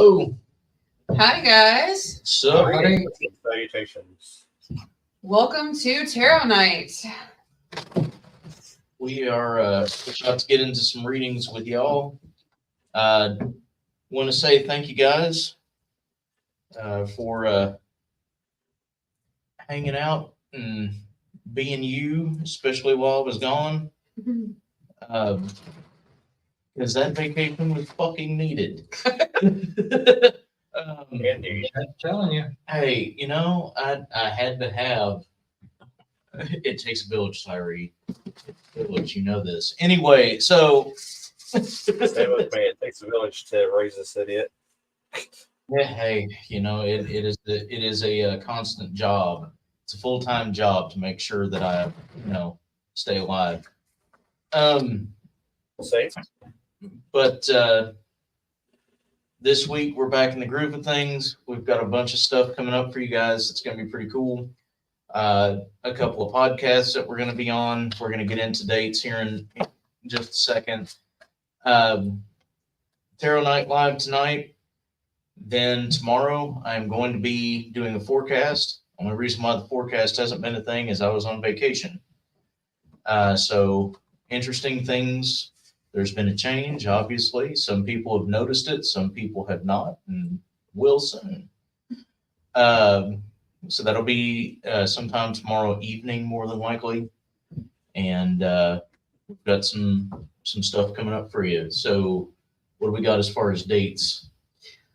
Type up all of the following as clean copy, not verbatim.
Hello. Hi, guys. So, Salutations. Welcome to Tarot Night. we are about to get into some readings with y'all. Want to say thank you guys for hanging out and being you, especially while I was gone. Because that vacation was fucking needed. Indeed. I'm telling you. Hey, I had to have. It takes a village, Tyree. Village, you know this. Anyway, so. Stay with me. It takes a village to raise this idiot. Yeah, hey, it is a constant job. It's a full-time job to make sure that I, stay alive. Safe. But this week we're back in the groove of things. We've got a bunch of stuff coming up for you guys. It's going to be pretty cool. A couple of podcasts that we're going to be on. We're going to get into dates here in just a second. Tarot Night Live tonight. Then tomorrow I'm going to be doing a forecast. Only reason why the forecast hasn't been a thing is I was on vacation. So interesting things. There's been a change, obviously. Some people have noticed it. Some people have not and will soon. So that'll be sometime tomorrow evening, more than likely. And we've got some stuff coming up for you. So what do we got as far as dates?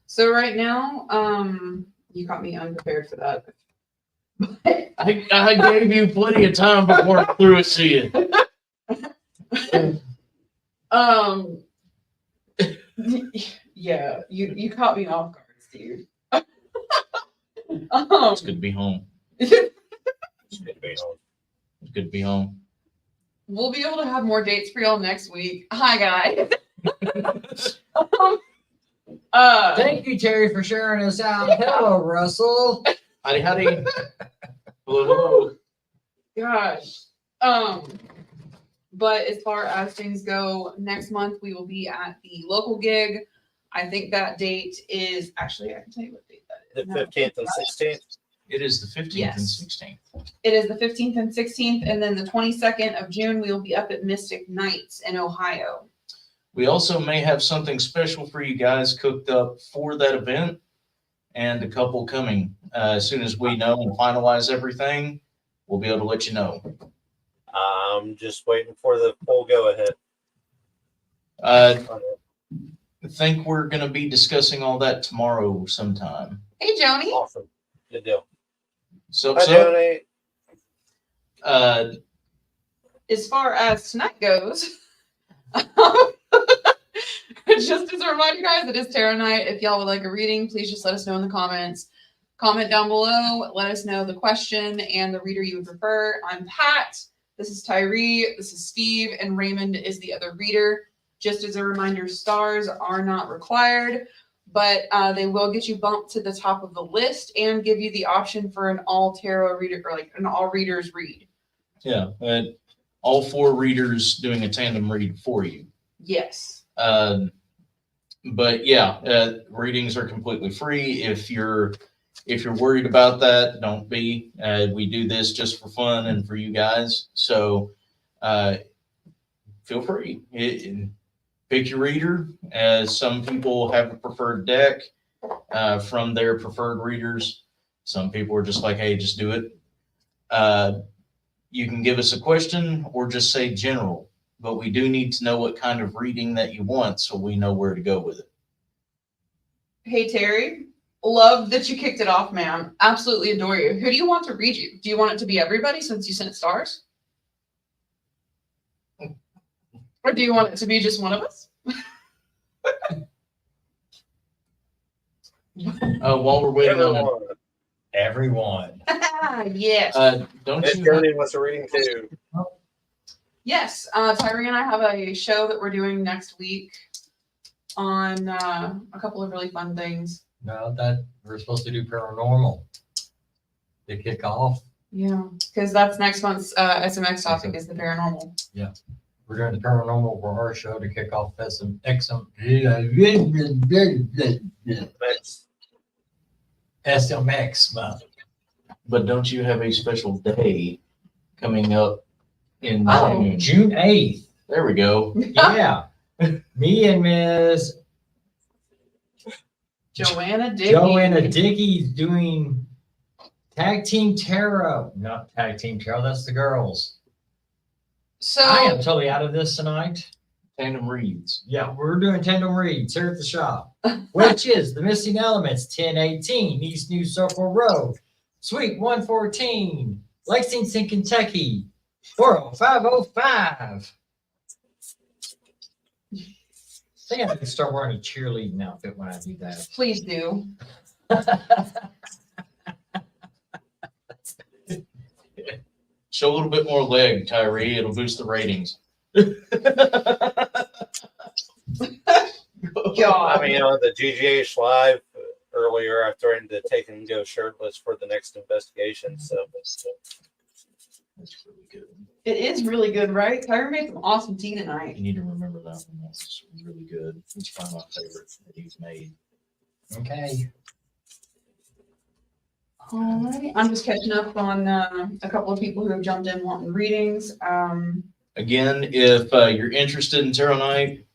So right now, you caught me unprepared for that. I gave you plenty of time before I threw it to you. Yeah, you caught me off guard, Steve. It's good to be home. It's good to be home. We'll be able to have more dates for y'all next week. Hi, guys. Thank you, Terry, for sharing us out. Hello, Russell. Howdy. Hello. Gosh. But as far as things go, next month we will be at the local gig. I think that date is actually, I can tell you what date that is. The 15th and 16th. It is the 15th Yes. and 16th. It is the 15th and 16th, and then the 22nd of June we will be up at Mystic Nights in Ohio. We also may have something special for you guys cooked up for that event, and a couple coming. As soon as we know and finalize everything, we'll be able to let you know. I'm just waiting for the full go ahead. I think we're going to be discussing all that tomorrow sometime. Hey, Joni. Awesome. Good deal. So, Hi, Johnny. As far as tonight goes, just as a reminder, guys, it is Tarot Night. If y'all would like a reading, please just let us know in the comments. Comment down below. Let us know the question and the reader you would prefer. I'm Pat. This is Tyree. This is Steve. And Raymond is the other reader. Just as a reminder, stars are not required, but they will get you bumped to the top of the list and give you the option for an all tarot reader, or like an all readers read. Yeah, all four readers doing a tandem read for you. Yes. But yeah, readings are completely free. If you're worried about that, don't be. We do this just for fun and for you guys. So feel free. Pick your reader. Some people have a preferred deck from their preferred readers. Some people are just like, hey, just do it. You can give us a question or just say general, but we do need to know what kind of reading that you want so we know where to go with it. Hey, Terry. Love that you kicked it off, ma'am. Absolutely adore you. Who do you want to read you? Do you want it to be everybody since you sent stars? Or do you want it to be just one of us? While we're waiting on Everyone. Yes. don't Miss you Johnny wants a reading too. Yes. Tyree and I have a show that we're doing next week on a couple of really fun things. No, that we're supposed to do paranormal to kick off. Yeah, because that's next month's SMX topic is the paranormal. Yeah. We're doing the paranormal for our show to kick off Max. SMX month. But don't you have a special day coming up in Oh. June? June 8th. There we go. Yeah. Me and Miss Joanna Dickey. Joanna Dickey's doing tag team tarot. Not tag team tarot, that's the girls. So I am totally out of this tonight. Tandem reads. Yeah, we're doing tandem reads here at the shop, which is the Missing Elements, 1018 East New Circle Road, Suite 114, Lexington, Kentucky, 40505. I think I need to start wearing a cheerleading outfit when I do that. please do. Show a little bit more leg, Tyree. It'll boost the ratings. God. I mean, on the GGH live earlier, I threatened to take and go shirtless for the next investigation. So That's really good. It is really good, right? Tyler made some awesome tea tonight. You need to remember that one. That's really good. It's probably my favorite that he's made. Okay. All right. I'm just catching up on a couple of people who have jumped in wanting readings. Again, if you're interested in Tarot Night,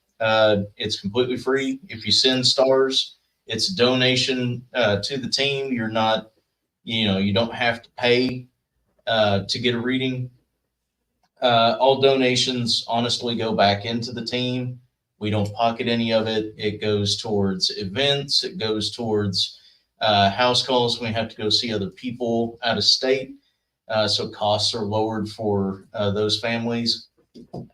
it's completely free. If you send stars, it's a donation to the team. You're not, you don't have to pay to get a reading. All donations honestly go back into the team. We don't pocket any of it. It goes towards events. It goes towards house calls when we have to go see other people out of state. So costs are lowered for those families.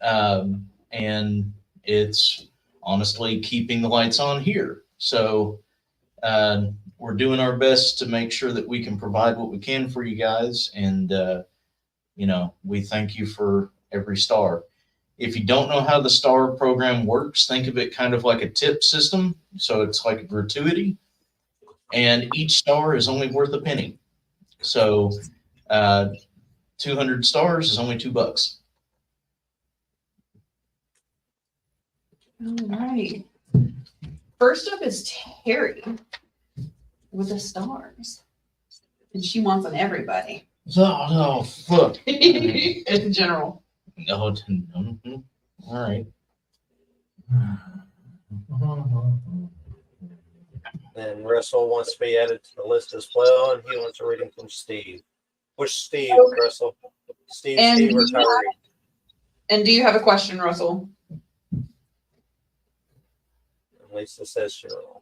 And it's honestly keeping the lights on here. So we're doing our best to make sure that we can provide what we can for you guys. And, we thank you for every star. If you don't know how the star program works, think of it kind of like a tip system. So it's like a gratuity. And each star is only worth a penny. So 200 stars is only $2. All right. First up is Terry with the stars. And she wants on everybody. Oh, fuck. It's in general. No. All right. and Russell wants to be added to the list as well, and he wants a reading from Steve. Which Steve, Okay. Russell? Steve, And Steve, or do you Tyree? And do you have a question, Russell? At least it says Cheryl.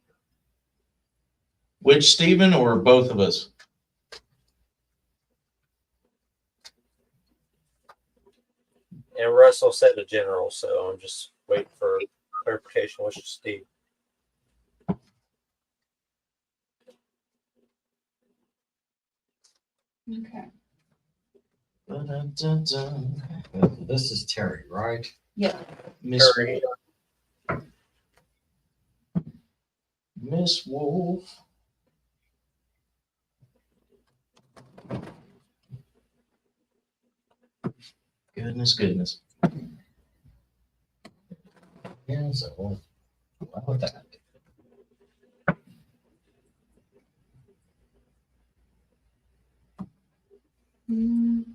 Which Stephen or both of us? And Russell said a general, so I'm just waiting for clarification. Which is Steve? Okay. This is Terry, right? Yeah. Miss Terry. Miss Wolf. Goodness. Yeah, so how about that? Mm.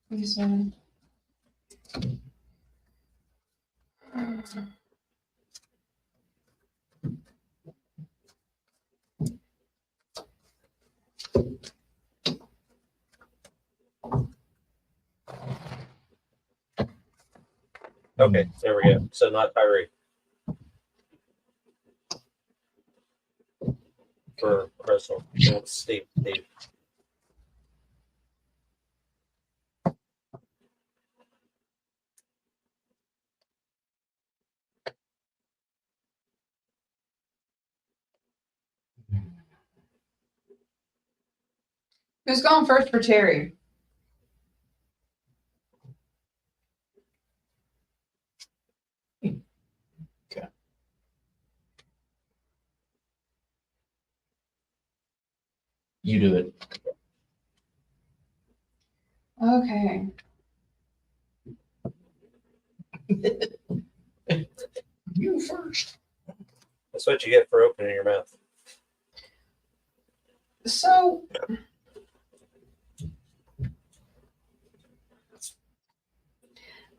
Lisa. Okay, there we go. So not Tyree. For Russell. So it's Steve. Steve. Who's going first for Terry? Okay. You do it. Okay. You first. That's what you get for opening your mouth. So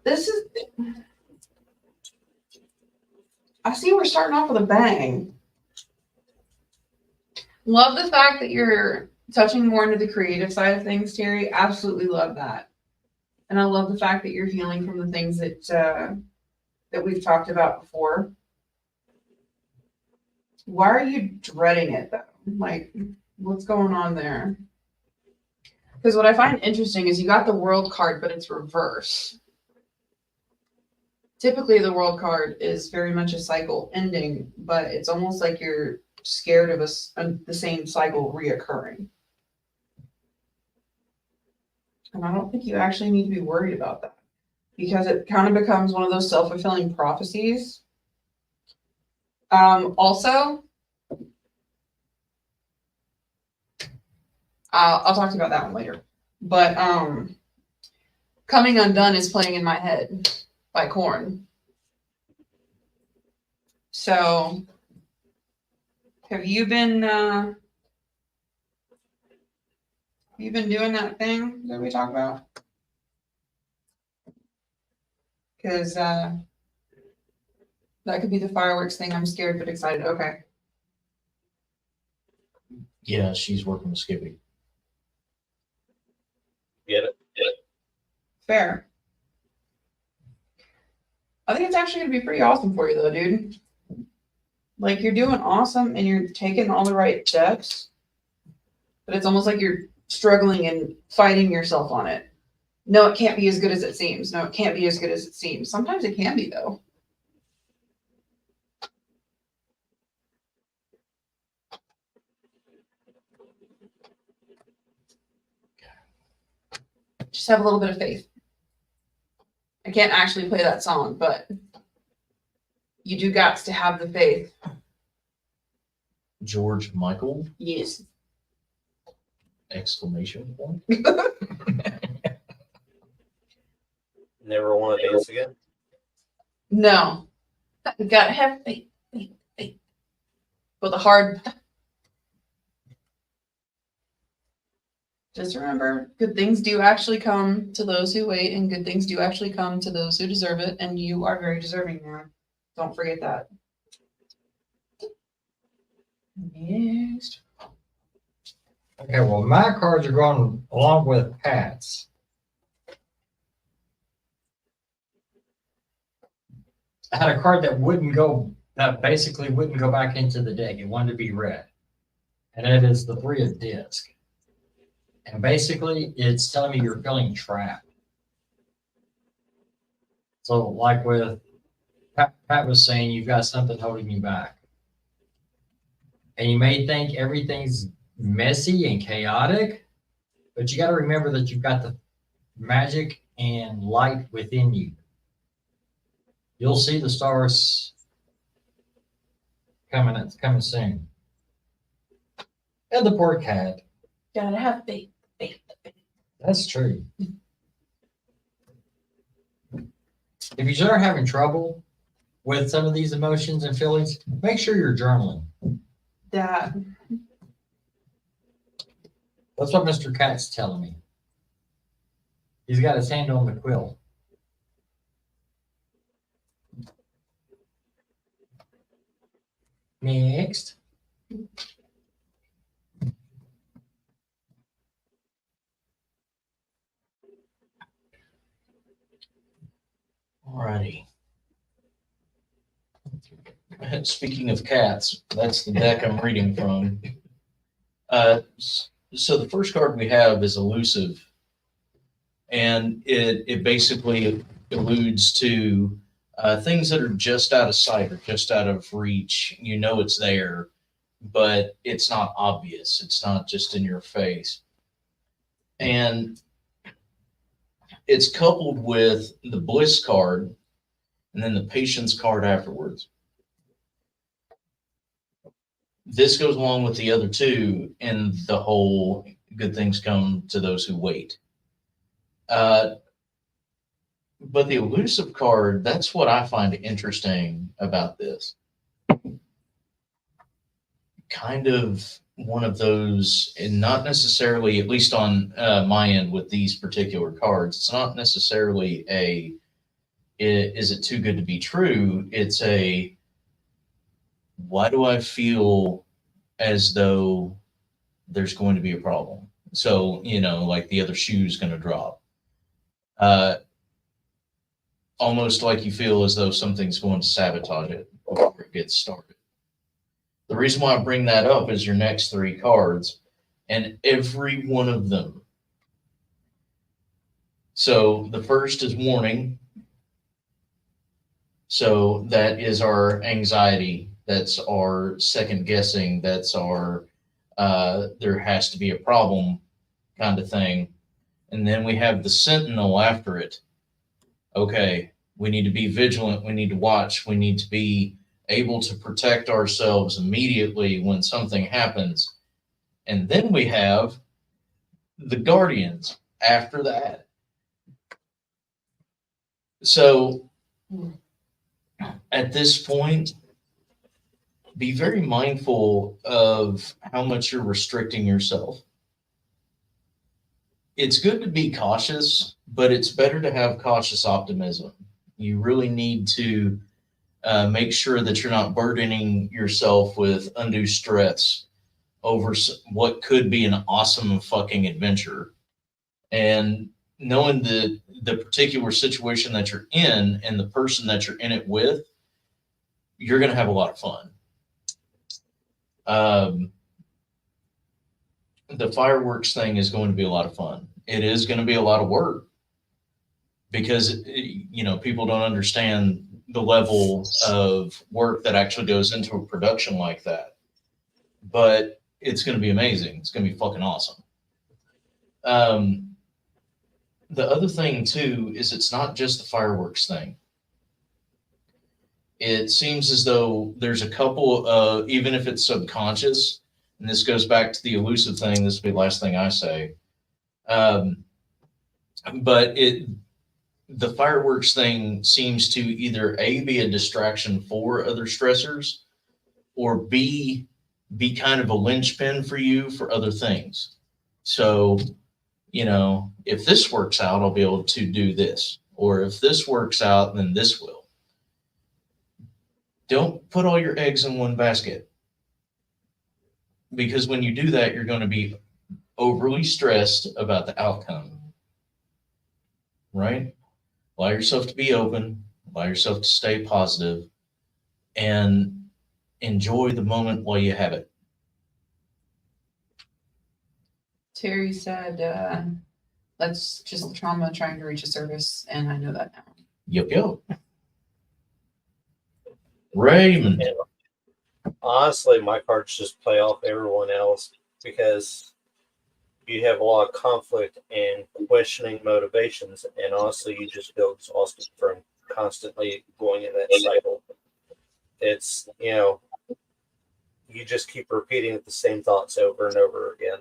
this is, I see we're starting off with a bang. Love the fact that you're touching more into the creative side of things, Terry. Absolutely love that. And I love the fact that you're healing from the things that we've talked about before. Why are you dreading it though? Like, what's going on there? Because what I find interesting is you got the world card, but it's reverse. Typically, the world card is very much a cycle ending, but it's almost like you're scared of the same cycle reoccurring. And I don't think you actually need to be worried about that because it kind of becomes one of those self-fulfilling prophecies. Also, I'll talk to you about that one later. But Coming Undone is playing in my head by Korn. So, have you been doing that thing that we talked about? Because that could be the fireworks thing. I'm scared but excited. Okay. Yeah, she's working with Skippy. Get it? Fair. I think it's actually going to be pretty awesome for you, though, dude. Like, you're doing awesome and you're taking all the right steps, but it's almost like you're struggling and fighting yourself on it. No, it can't be as good as it seems. No, it can't be as good as it seems. Sometimes it can be, though. Just have a little bit of faith. I can't actually play that song, but you do got to have the faith. George Michael! Yes. Exclamation point. Never want to dance again? No. You gotta have faith, faith, faith. With a hard. Just remember, good things do actually come to those who wait, and good things do actually come to those who deserve it, and you are very deserving, man. Don't forget that. Next. Okay, well, my cards are going along with Pat's. I had a card that basically wouldn't go back into the deck. It wanted to be read. And it is the 3 of disc. And basically, it's telling me you're feeling trapped. So, like with Pat was saying, you've got something holding you back. And you may think everything's messy and chaotic, but you got to remember that you've got the magic and light within you. You'll see the stars coming soon. And the poor cat. Gotta have faith, faith, faith. That's true. If you start having trouble with some of these emotions and feelings, make sure you're journaling. That. That's what Mr. Cat's telling me. He's got his hand on the quill. Next. Alrighty. Speaking of cats, that's the deck I'm reading from. So the first card we have is elusive, and it basically alludes to things that are just out of sight or just out of reach. You know it's there, but it's not obvious. It's not just in your face. And it's coupled with the bliss card and then the patience card afterwards. this goes along with the other two in the whole good things come to those who wait. But the elusive card, that's what I find interesting about this. Kind of one of those, and not necessarily, at least on my end with these particular cards, it's not necessarily is it too good to be true? It's why do I feel as though there's going to be a problem? So, like the other shoe's going to drop. Almost like you feel as though something's going to sabotage it before it gets started. The reason why I bring that up is your next three cards, and every one of them. So the first is warning. So that is our anxiety. That's our second guessing. That's our there has to be a problem kind of thing. And then we have the sentinel after it. Okay, we need to be vigilant. We need to watch. We need to be able to protect ourselves immediately when something happens. And then we have the guardians after that. So at this point, be very mindful of how much you're restricting yourself. It's good to be cautious, but it's better to have cautious optimism. You really need to make sure that you're not burdening yourself with undue stress over what could be an awesome fucking adventure. And knowing the particular situation that you're in and the person that you're in it with, you're going to have a lot of fun. The fireworks thing is going to be a lot of fun. It is going to be a lot of work because, people don't understand the level of work that actually goes into a production like that. But it's going to be amazing. It's going to be fucking awesome. The other thing too is it's not just the fireworks thing. It seems as though there's a couple of, even if it's subconscious, and this goes back to the elusive thing, this will be the last thing I say. But the fireworks thing seems to either A, be a distraction for other stressors, or B, be kind of a linchpin for you for other things. So, if this works out, I'll be able to do this. Or if this works out, then this will. Don't put all your eggs in one basket. Because when you do that, you're going to be overly stressed about the outcome. Right? Allow yourself to be open, allow yourself to stay positive, and enjoy the moment while you have it. Terry said, that's just trauma trying to reach a service, and I know that now. Yep. Raymond. And honestly, my cards just play off everyone else because you have a lot of conflict and questioning motivations, and honestly, you just feel exhausted from constantly going in that cycle. It's, you just keep repeating the same thoughts over and over again.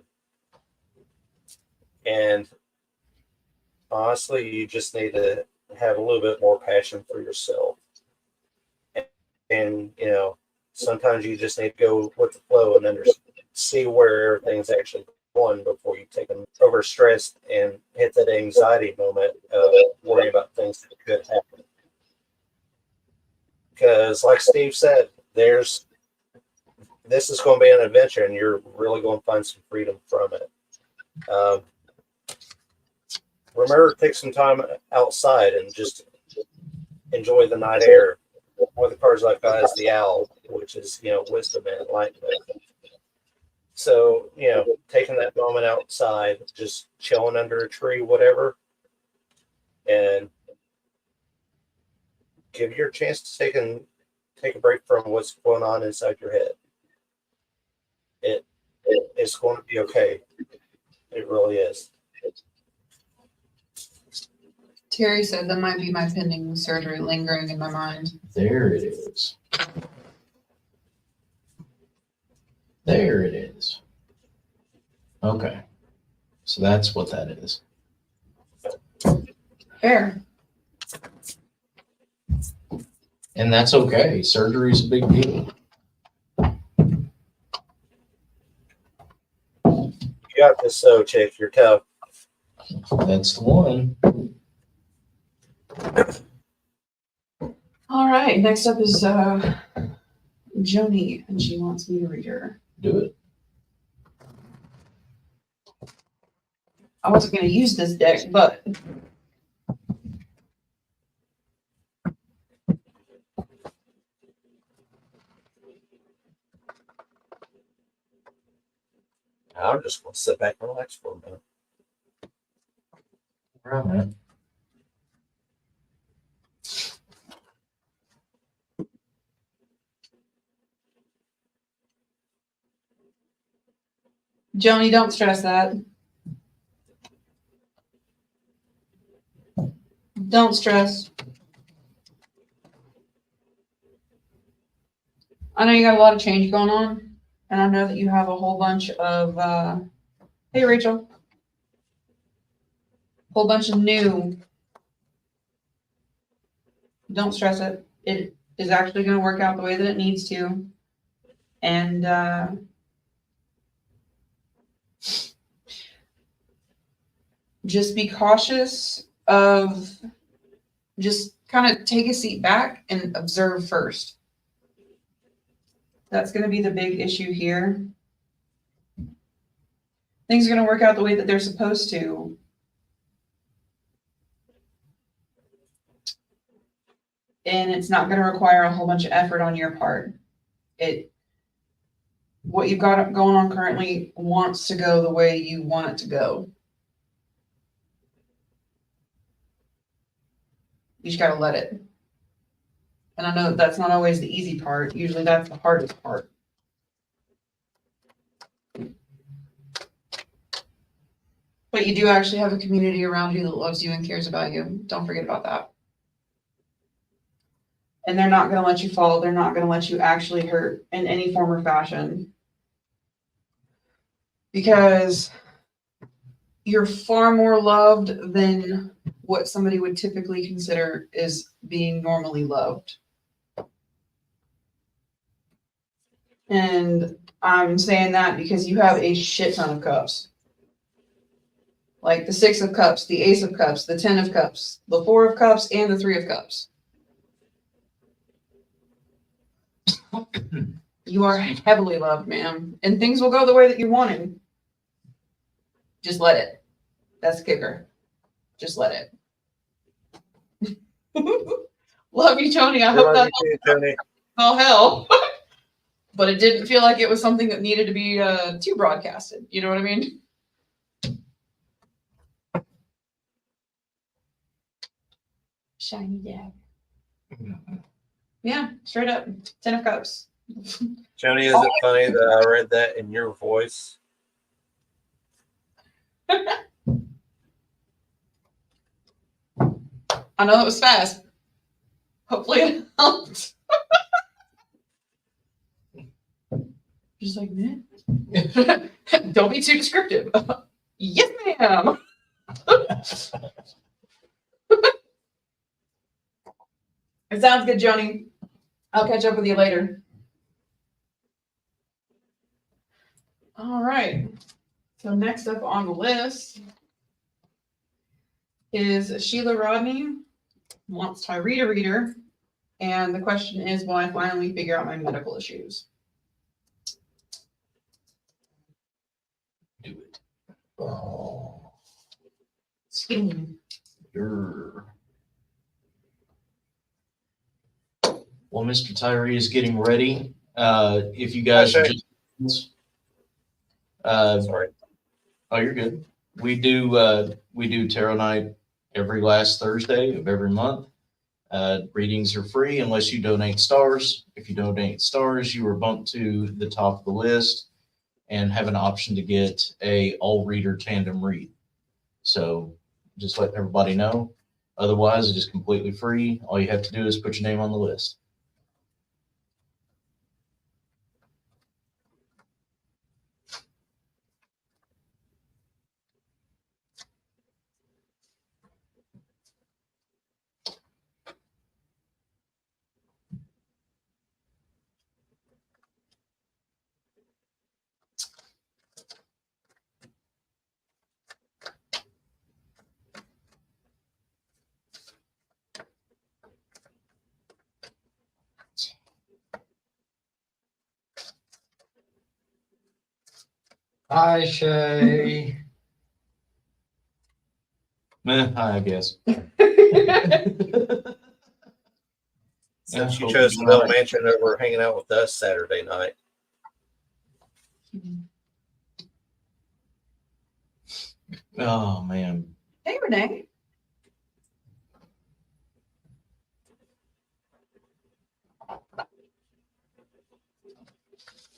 And honestly, you just need to have a little bit more passion for yourself. And sometimes you just need to go with the flow and see where everything's actually going before you take them over stressed and hit that anxiety moment of worrying about things that could happen. Because like Steve said, this is going to be an adventure, and you're really going to find some freedom from it. Remember to take some time outside and just enjoy the night air. One of the cards I've got is the owl, which is, wisdom and enlightenment. So, taking that moment outside, just chilling under a tree, whatever, and give you a chance to take a break from what's going on inside your head. It's going to be okay. It really is. Terry said that might be my pending surgery lingering in my mind. There it is. There it is. Okay. So that's what that is. Fair. And that's okay. Surgery is a big deal. You got this, so Chick. You're tough. That's the one. All right. Next up is Joni, and she wants me to read her. Do it. I wasn't going to use this deck, but I'm just going to sit back and relax for a minute. All right. Joni, don't stress that. Don't stress. I know you got a lot of change going on, and I know that you have a whole bunch of, hey, Rachel, whole bunch of new. Don't stress it. It is actually going to work out the way that it needs to. And just be cautious of, just kind of take a seat back and observe first. That's going to be the big issue here. Things are going to work out the way that they're supposed to. And it's not going to require a whole bunch of effort on your part. What you've got going on currently wants to go the way you want it to go. You just got to let it. And I know that's not always the easy part. Usually that's the hardest part. But you do actually have a community around you that loves you and cares about you. Don't forget about that. And they're not going to let you fall. They're not going to let you actually hurt in any form or fashion. Because you're far more loved than what somebody would typically consider is being normally loved. And I'm saying that because you have a shit ton of cups. Like the 6 of cups, the ace of cups, the 10 of cups, the 4 of cups, and the 3 of cups. You are heavily loved, ma'am. And things will go the way that you want it. Just let it. That's the kicker. Just let it. Love you, Tony. I hope that Tony. all hell. But it didn't feel like it was something that needed to be too broadcasted. You know what I mean? Shiny dad. Yeah, straight up. 10 of cups. Joni, is it funny that I read that in your voice? I know that was fast. Hopefully it helped. Just like, man. Don't be too descriptive. Yes, ma'am. It sounds good, Joni. I'll catch up with you later. All right. So next up on the list is Sheila Rodney wants Tyree to read her. And the question is, will I finally figure out my medical issues? Do it. Oh. Skinny. Well, Mr. Tyree is getting ready. If you guys are just Sorry. oh, you're good. We do tarot night every last Thursday of every month. Readings are free unless you donate stars. If you donate stars, you are bumped to the top of the list and have an option to get a all reader tandem read. So just letting everybody know. Otherwise, it is completely free. All you have to do is put your name on the list. Hi, Shay. I guess. Since you hope chose you the do all Bell right. Mansion over hanging out with us Saturday night. Oh man. Hey, Renee.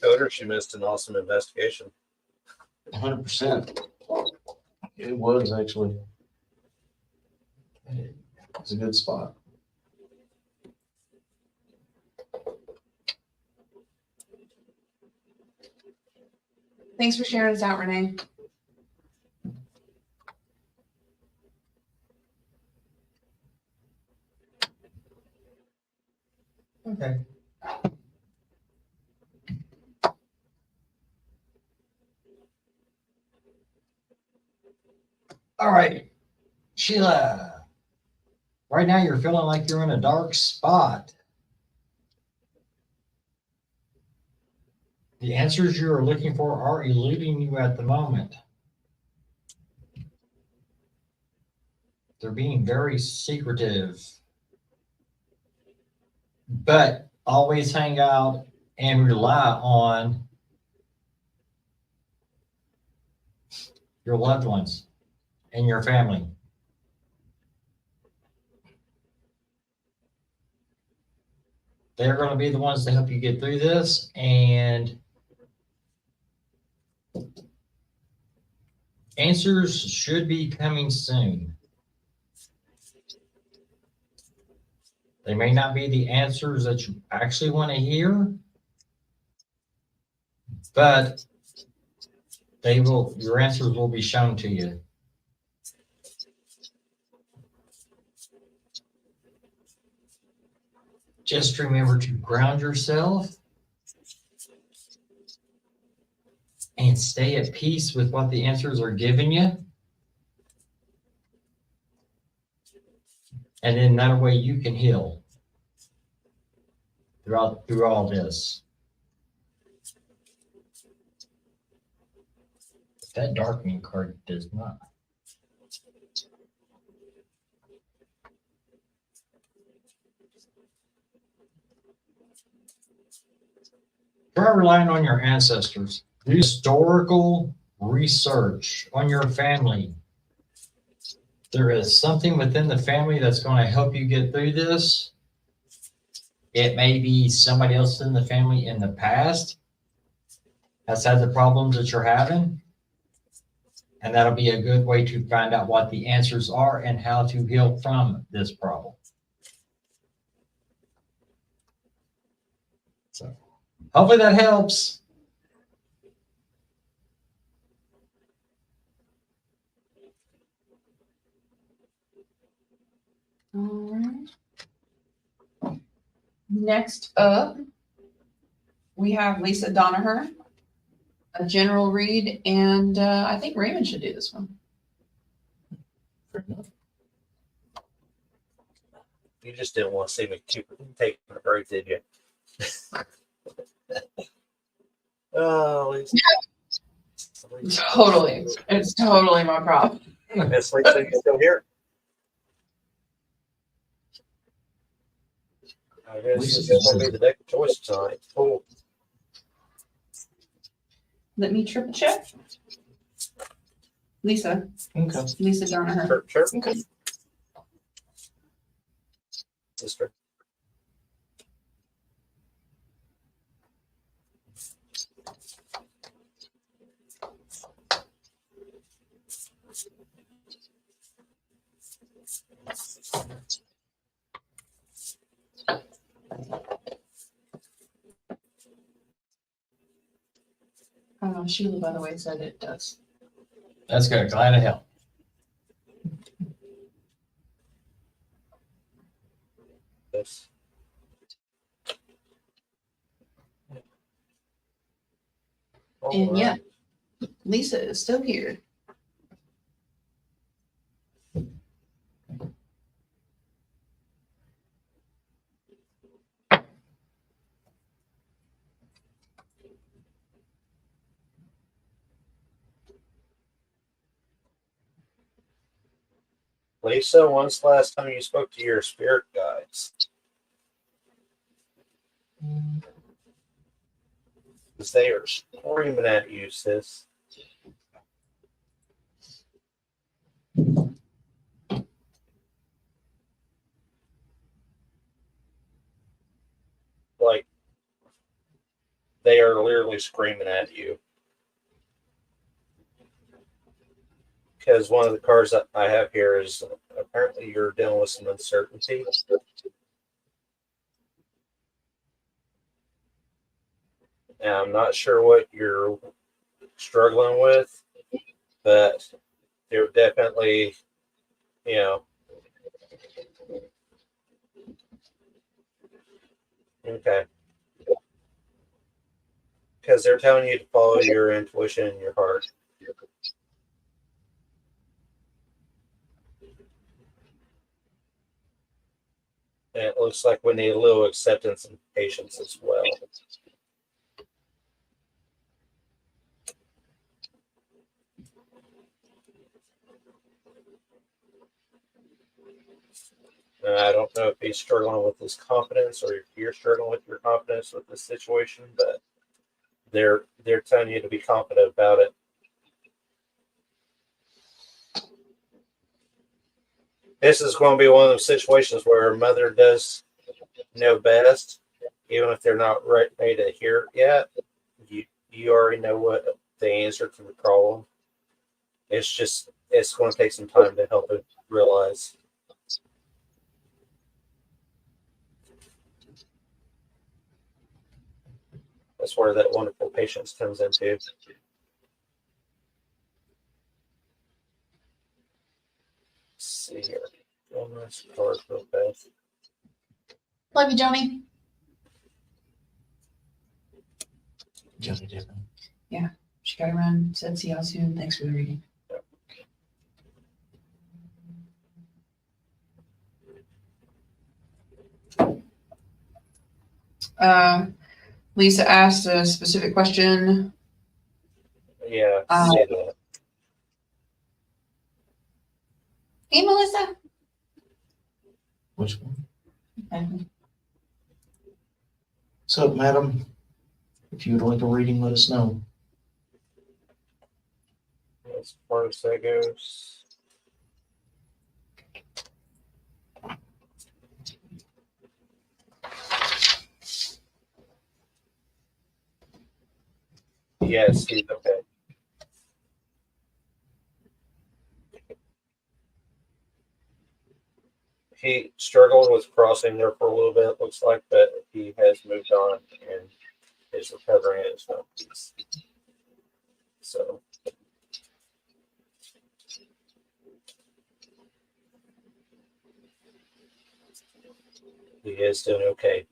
Coder, she missed an awesome investigation. 100%. It was actually. It's a good spot. Thanks for sharing us out, Renee. Okay. All right, Sheila. Right now, you're feeling like you're in a dark spot. The answers you are looking for are eluding you at the moment. They're being very secretive. But always hang out and rely on your loved ones and your family. They're going to be the ones to help you get through this, and answers should be coming soon. They may not be the answers that you actually want to hear, but your answers will be shown to you. Just remember to ground yourself and stay at peace with what the answers are giving you. And in that way you can heal through all this. That darkening card does not. Try relying on your ancestors. Do historical research on your family. There is something within the family that's going to help you get through this. It may be somebody else in the family in the past has had the problems that you're having. And that'll be a good way to find out what the answers are and how to heal from this problem. So hopefully that helps. All right. Next up, we have Lisa Donaher, a general read, and I think Raymond should do this one. Fair enough. You just didn't want to see me take a break, did you? Oh, Lisa. Totally. It's totally my problem. Miss Lisa, you still here? I guess Lisa's this is going to be the deck of choice tonight. Oh, Let me triple check. Lisa. Okay. Lisa Donaher. sure. Okay. Sister. Sheila, by the way, said it does. That's good. Glad to help. Yes. And yeah, Lisa is still here. Lisa, when's the last time you spoke to your spirit guides? Because they are screaming at you, sis. Like, they are literally screaming at you. Because one of the cards that I have here is apparently you're dealing with some uncertainty. And I'm not sure what you're struggling with, but they're definitely, you know, okay. Because they're telling you to follow your intuition and your heart. And it looks like we need a little acceptance and patience as well. And I don't know if he's struggling with his confidence or if you're struggling with your confidence with this situation, but they're telling you to be confident about it. This is going to be one of those situations where mother does know best, even if they're not ready to hear it yet. You already know what the answer to the problem. It's going to take some time to help it realize. That's where that wonderful patience comes into. Let's see here. One last card real fast. Love you, Johnny. Johnny Depp. She got around, said see y'all soon. Thanks for the reading. Lisa asked a specific question. Yeah, I see that. Hey, Melissa. Which one? Okay. What's up, madam? If you would like a reading, let us know. As far as that goes. Yes, he's okay. He struggled with crossing there for a little bit, it looks like, but he has moved on and is recovering at his own peace. So he is doing okay.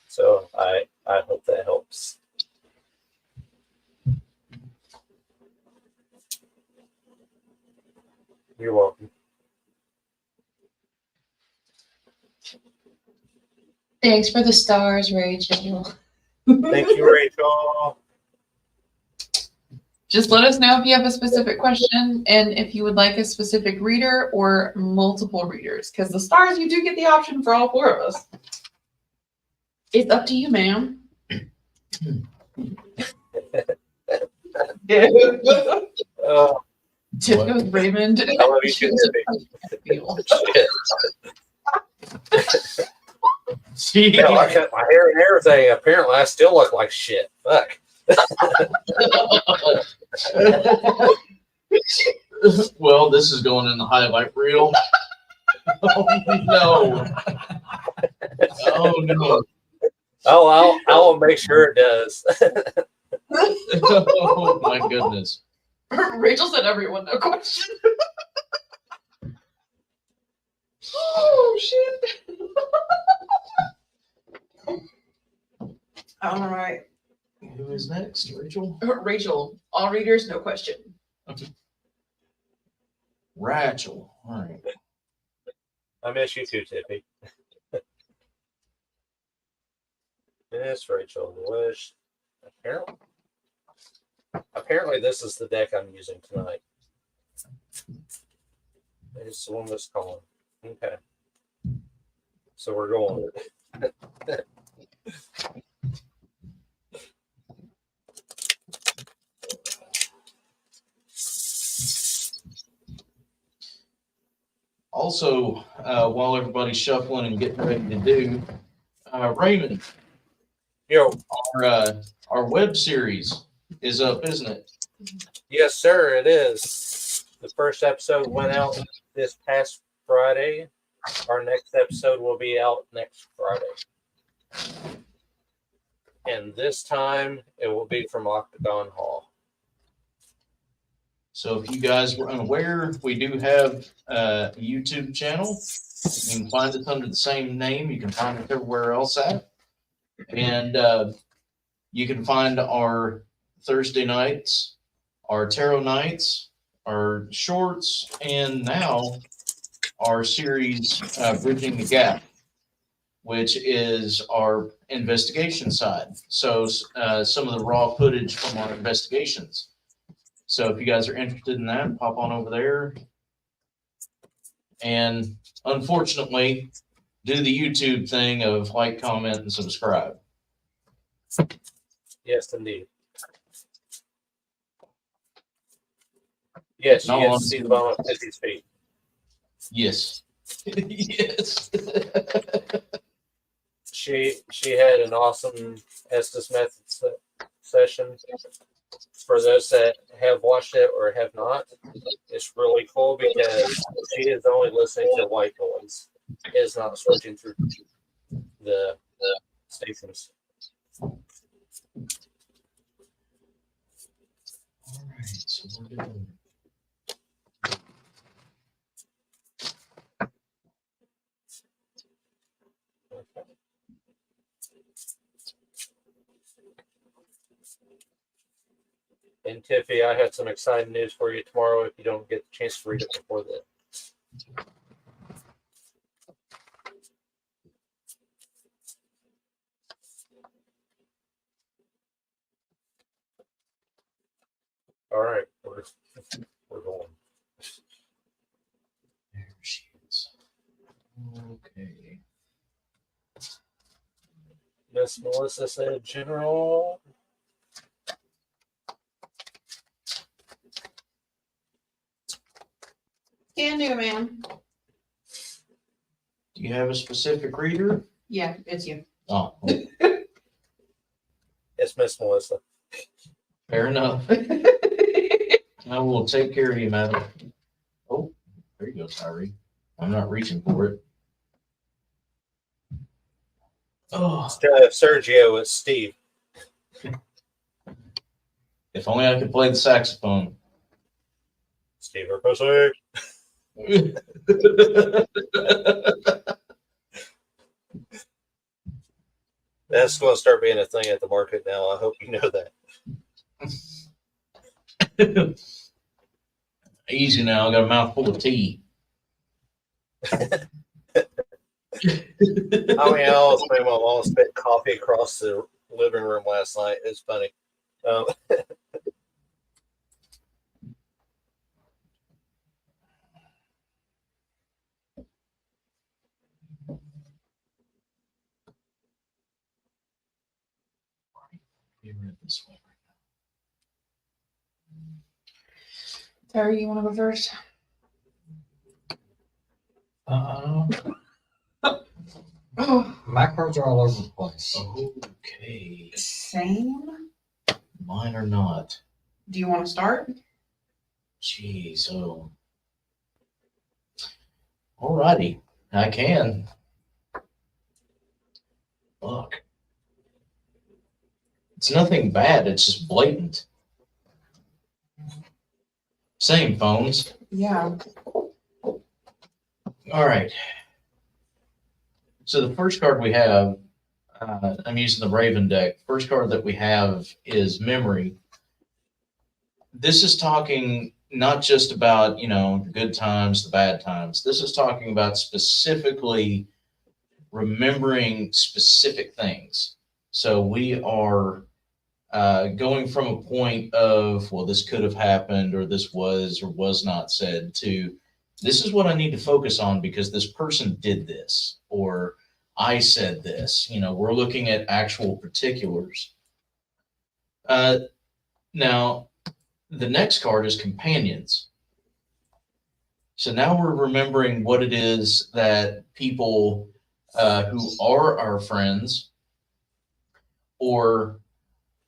So I hope that helps. You're welcome. Thanks for the stars, Rachel. Thank you, Rachel. Just let us know if you have a specific question and if you would like a specific reader or multiple readers. Because the stars, you do get the option for all four of us. It's up to you, ma'am. Tip What? goes Raymond. I love you too, See? Hell, I cut my hair and everything. Apparently, I still look like shit. Fuck. Well, this is going in the highlight reel. Oh no! Oh no! Oh, I'll make sure it does. Oh my goodness! Rachel said everyone, no question. Oh, shit. All right. Who is next, Rachel? Rachel, all readers, no question. Okay. Rachel. All right. I miss you too, Tippy. Miss Rachel. Wish. Apparently, this is the deck I'm using tonight. It's the one that's calling. Okay. So we're going. Also, while everybody's shuffling and getting ready to do, Raymond, Yo, our web series is up, isn't it? yes, sir, it is. The first episode went out this past Friday. Our next episode will be out next Friday. And this time it will be from Octagon Hall. So if you guys were unaware, we do have a YouTube channel. You can find it under the same name. You can find it everywhere else at. And you can find our Thursday nights, our tarot nights, our shorts, and now our series, Bridging the Gap, which is our investigation side. So some of the raw footage from our investigations. So if you guys are interested in that, pop on over there. And unfortunately, do the YouTube thing of like, comment, and subscribe. Yes, indeed. Yes, you No, get to I'm- see the bottom of 50's feet. Yes. Yes. She had an awesome Estes Method session. For those that have watched it or have not, it's really cool because she is only listening to white noise. It is not switching through the stations. All right, so we're doing. And Tiffy, I have some exciting news for you tomorrow if you don't get the chance to read it before then. All right, we're going. There she is. Okay. Miss Melissa said, General. Can do, man. Do you have a specific reader? Yeah, it's you. Oh, It's Miss Melissa. fair enough. I will take care of you, madam. Oh, there you go, Tyree. I'm not reaching for it. Oh, Instead of Sergio, it's Steve. if only I could play the saxophone. Steve or pussy. That's going to start being a thing at the market now. I hope you know that. Easy now. I got a mouthful of tea. I mean, I almost made my mom spit coffee across the living room last night. It's funny. You read this one. Terry, you want to go first? Oh, My cards are all over the place. Okay. same. Mine are not. Do you want to start? Jeez, oh. Alrighty, I can. Look. It's nothing bad, it's just blatant. Same phones. Yeah. All right. So the first card we have, I'm using the Raven deck. First card that we have is Memory. This is talking not just about, the good times, the bad times. This is talking about specifically remembering specific things. So we are going from a point of, well, this could have happened, or this was or was not said, to this is what I need to focus on because this person did this, or I said this. We're looking at actual particulars. Now, the next card is companions. So now we're remembering what it is that people who are our friends or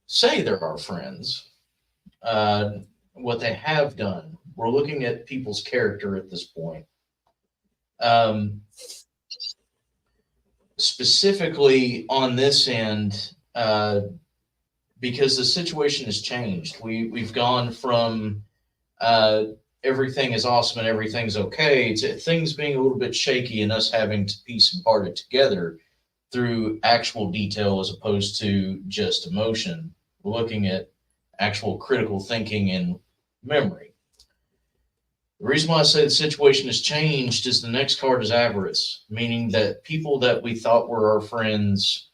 say they're our friends, what they have done. We're looking at people's character at this point. Specifically on this end, because the situation has changed. We've gone from everything is awesome and everything's okay to things being a little bit shaky and us having to piece and part it together through actual detail as opposed to just emotion. We're looking at actual critical thinking and memory. The reason why I say the situation has changed is the next card is avarice, meaning that people that we thought were our friends,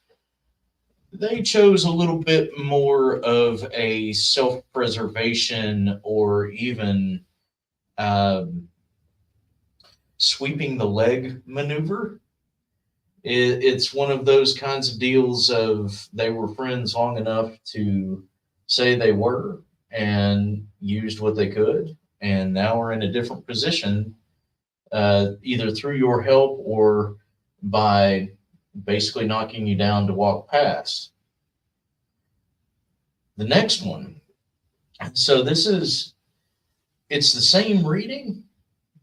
they chose a little bit more of a self-preservation or even sweeping the leg maneuver. It's one of those kinds of deals of they were friends long enough to say they were and used what they could, and now we're in a different position, either through your help or by basically knocking you down to walk past. The next one. So it's the same reading,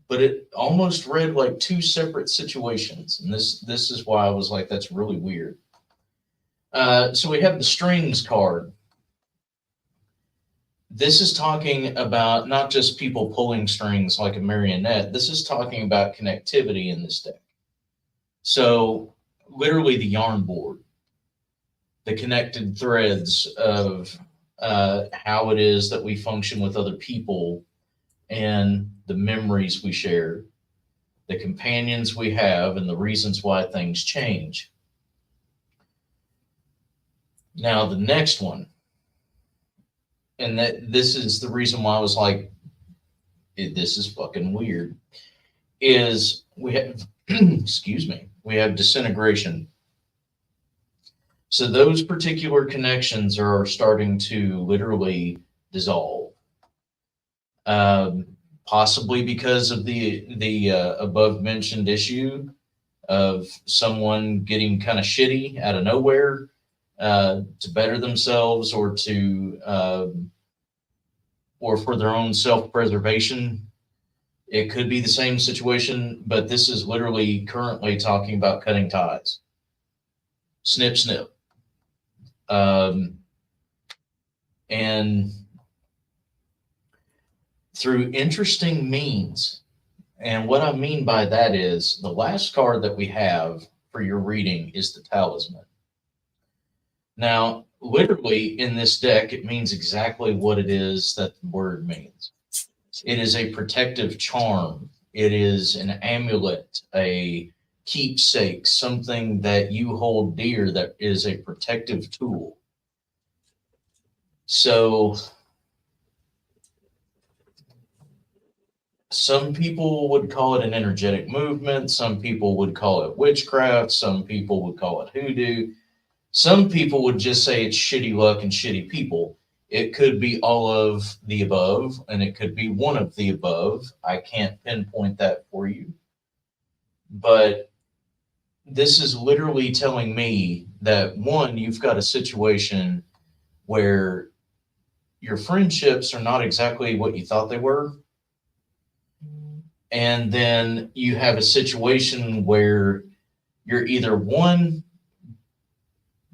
but it almost read like two separate situations. And this is why I was like, that's really weird. So we have the strings card. This is talking about not just people pulling strings like a marionette. This is talking about connectivity in this deck. So literally the yarn board, the connected threads of how it is that we function with other people and the memories we share, the companions we have, and the reasons why things change. Now, the next one, and this is the reason why I was like, this is fucking weird, is we have, excuse me, we have disintegration. So those particular connections are starting to literally dissolve. Possibly because of the above mentioned issue of someone getting kind of shitty out of nowhere to better themselves or or for their own self-preservation. It could be the same situation, but this is literally currently talking about cutting ties. Snip, snip. And through interesting means. And what I mean by that is the last card that we have for your reading is the talisman. Now, literally in this deck, it means exactly what it is that the word means. It is a protective charm. It is an amulet, a keepsake, something that you hold dear that is a protective tool. So some people would call it an energetic movement. Some people would call it witchcraft. Some people would call it hoodoo. Some people would just say it's shitty luck and shitty people. It could be all of the above, and it could be one of the above. I can't pinpoint that for you. But this is literally telling me that, one, you've got a situation where your friendships are not exactly what you thought they were. And then you have a situation where you're either, one,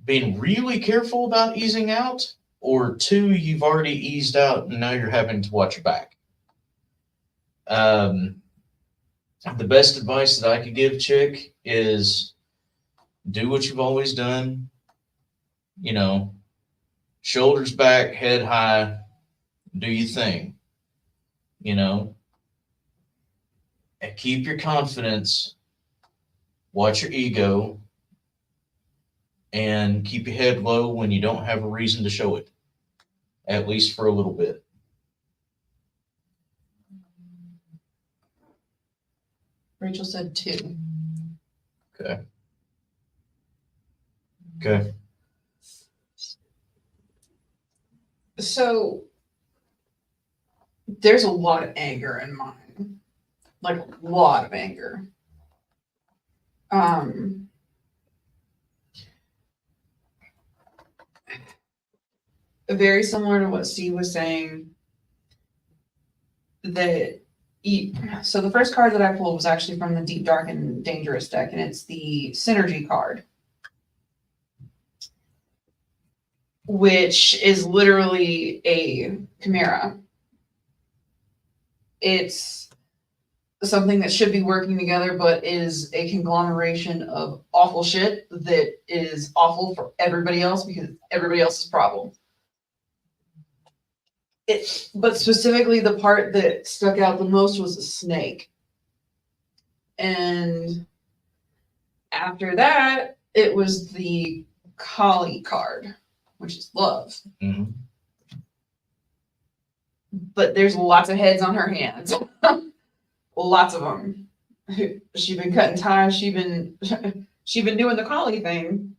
being really careful about easing out, or two, you've already eased out and now you're having to watch your back. The best advice that I could give, chick, is do what you've always done. You know, shoulders back, head high, do your thing. you know, and keep your confidence, watch your ego, and keep your head low when you don't have a reason to show it, at least for a little bit. Rachel said 2. Okay. Okay. So there's a lot of anger in mine, like a lot of anger. Very similar to what Steve was saying. So the first card that I pulled was actually from the Deep, Dark, and Dangerous deck, and it's the Synergy card, which is literally a chimera. It's something that should be working together, but is a conglomeration of awful shit that is awful for everybody else because it's everybody else's problem. But specifically, the part that stuck out the most was a snake. And after that, it was the Kali card, which is love. Mm-hmm. But there's lots of heads on her hands. Lots of them. She's been cutting ties. She's been doing the Kali thing.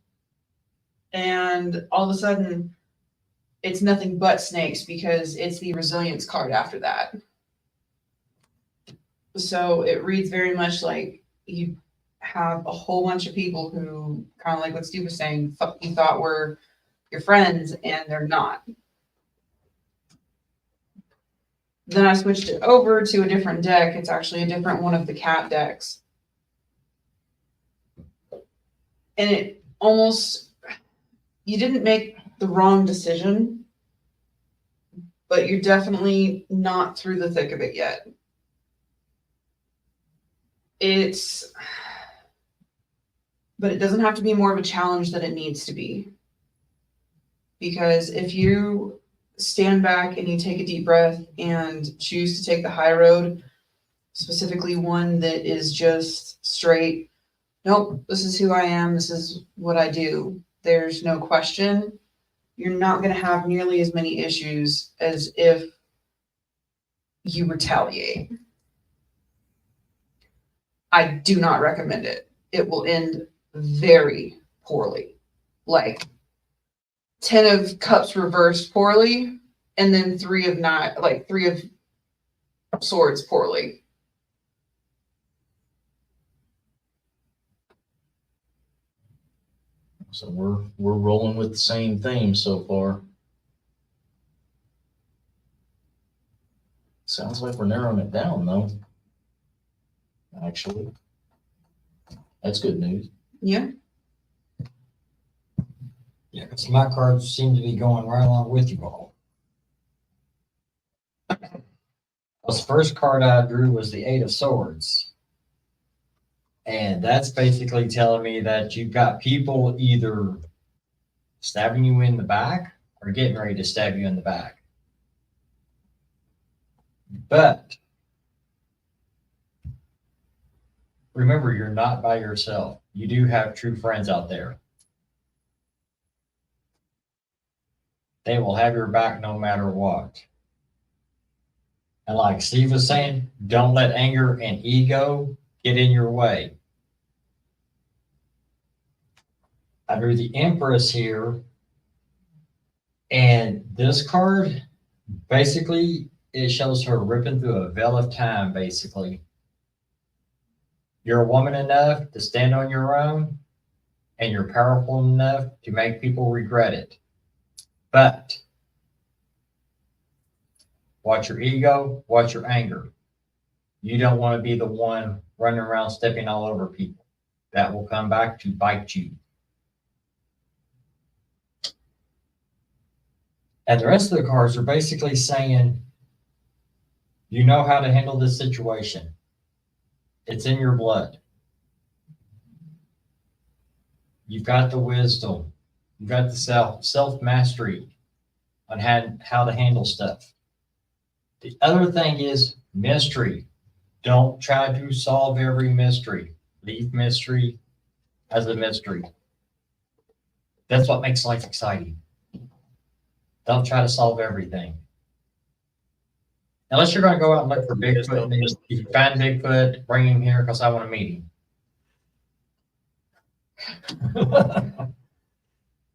And all of a sudden, it's nothing but snakes because it's the resilience card after that. So it reads very much like you have a whole bunch of people who, kind of like what Steve was saying, you thought were your friends, and they're not. Then I switched it over to a different deck. It's actually a different one of the cat decks. And it almost, you didn't make the wrong decision, but you're definitely not through the thick of it yet. But it doesn't have to be more of a challenge than it needs to be. Because if you stand back and you take a deep breath and choose to take the high road, specifically one that is just straight, nope, this is who I am, this is what I do, there's no question, you're not going to have nearly as many issues as if you retaliate. I do not recommend it. It will end very poorly. Like 10 of cups reversed poorly, and then 3 of swords poorly. So we're rolling with the same theme so far. Sounds like we're narrowing it down though. Actually, that's good news. Yeah. Yeah, because my cards seem to be going right along with you all. The first card I drew was the 8 of Swords. And that's basically telling me that you've got people either stabbing you in the back or getting ready to stab you in the back. But remember, you're not by yourself. You do have true friends out there. They will have your back no matter what. And like Steve was saying, don't let anger and ego get in your way. I drew the Empress here. And this card, basically, it shows her ripping through a veil of time, basically. You're a woman enough to stand on your own, and you're powerful enough to make people regret it. But watch your ego, watch your anger. You don't want to be the one running around stepping all over people. That will come back to bite you. And the rest of the cards are basically saying, you know how to handle this situation. It's in your blood. You've got the wisdom. You've got the self-mastery on how to handle stuff. The other thing is mystery. Don't try to solve every mystery. Leave mystery as a mystery. That's what makes life exciting. Don't try to solve everything. Unless you're going to go out and look for Bigfoot, and then if you find Bigfoot, bring him here because I want to meet him.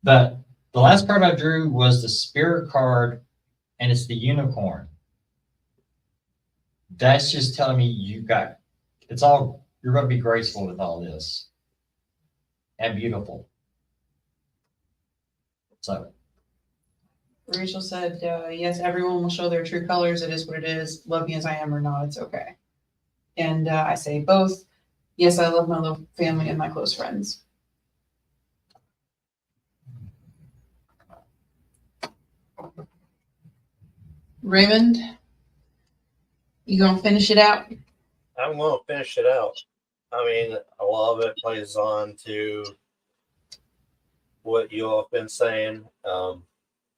But the last card I drew was the spirit card, and it's the unicorn. That's just telling me you're going to be graceful with all this and beautiful. So, Rachel said, yes, everyone will show their true colors. It is what it is. Love me as I am or not, it's okay. And I say both. Yes, I love my little family and my close friends. Raymond, you gonna finish it out? I'm going to finish it out. I mean, a lot of it plays on to what you all have been saying.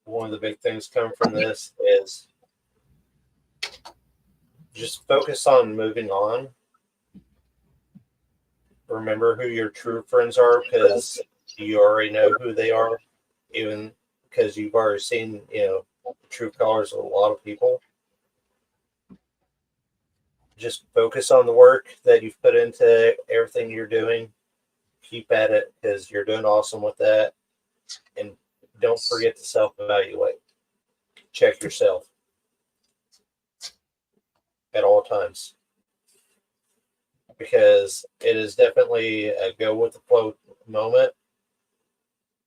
One of the big things coming from this is just focus on moving on. Remember who your true friends are, because you already know who they are, even because you've already seen, true colors of a lot of people. Just focus on the work that you've put into everything you're doing. Keep at it, because you're doing awesome with that. And don't forget to self-evaluate. Check yourself at all times, because it is definitely a go with the flow moment,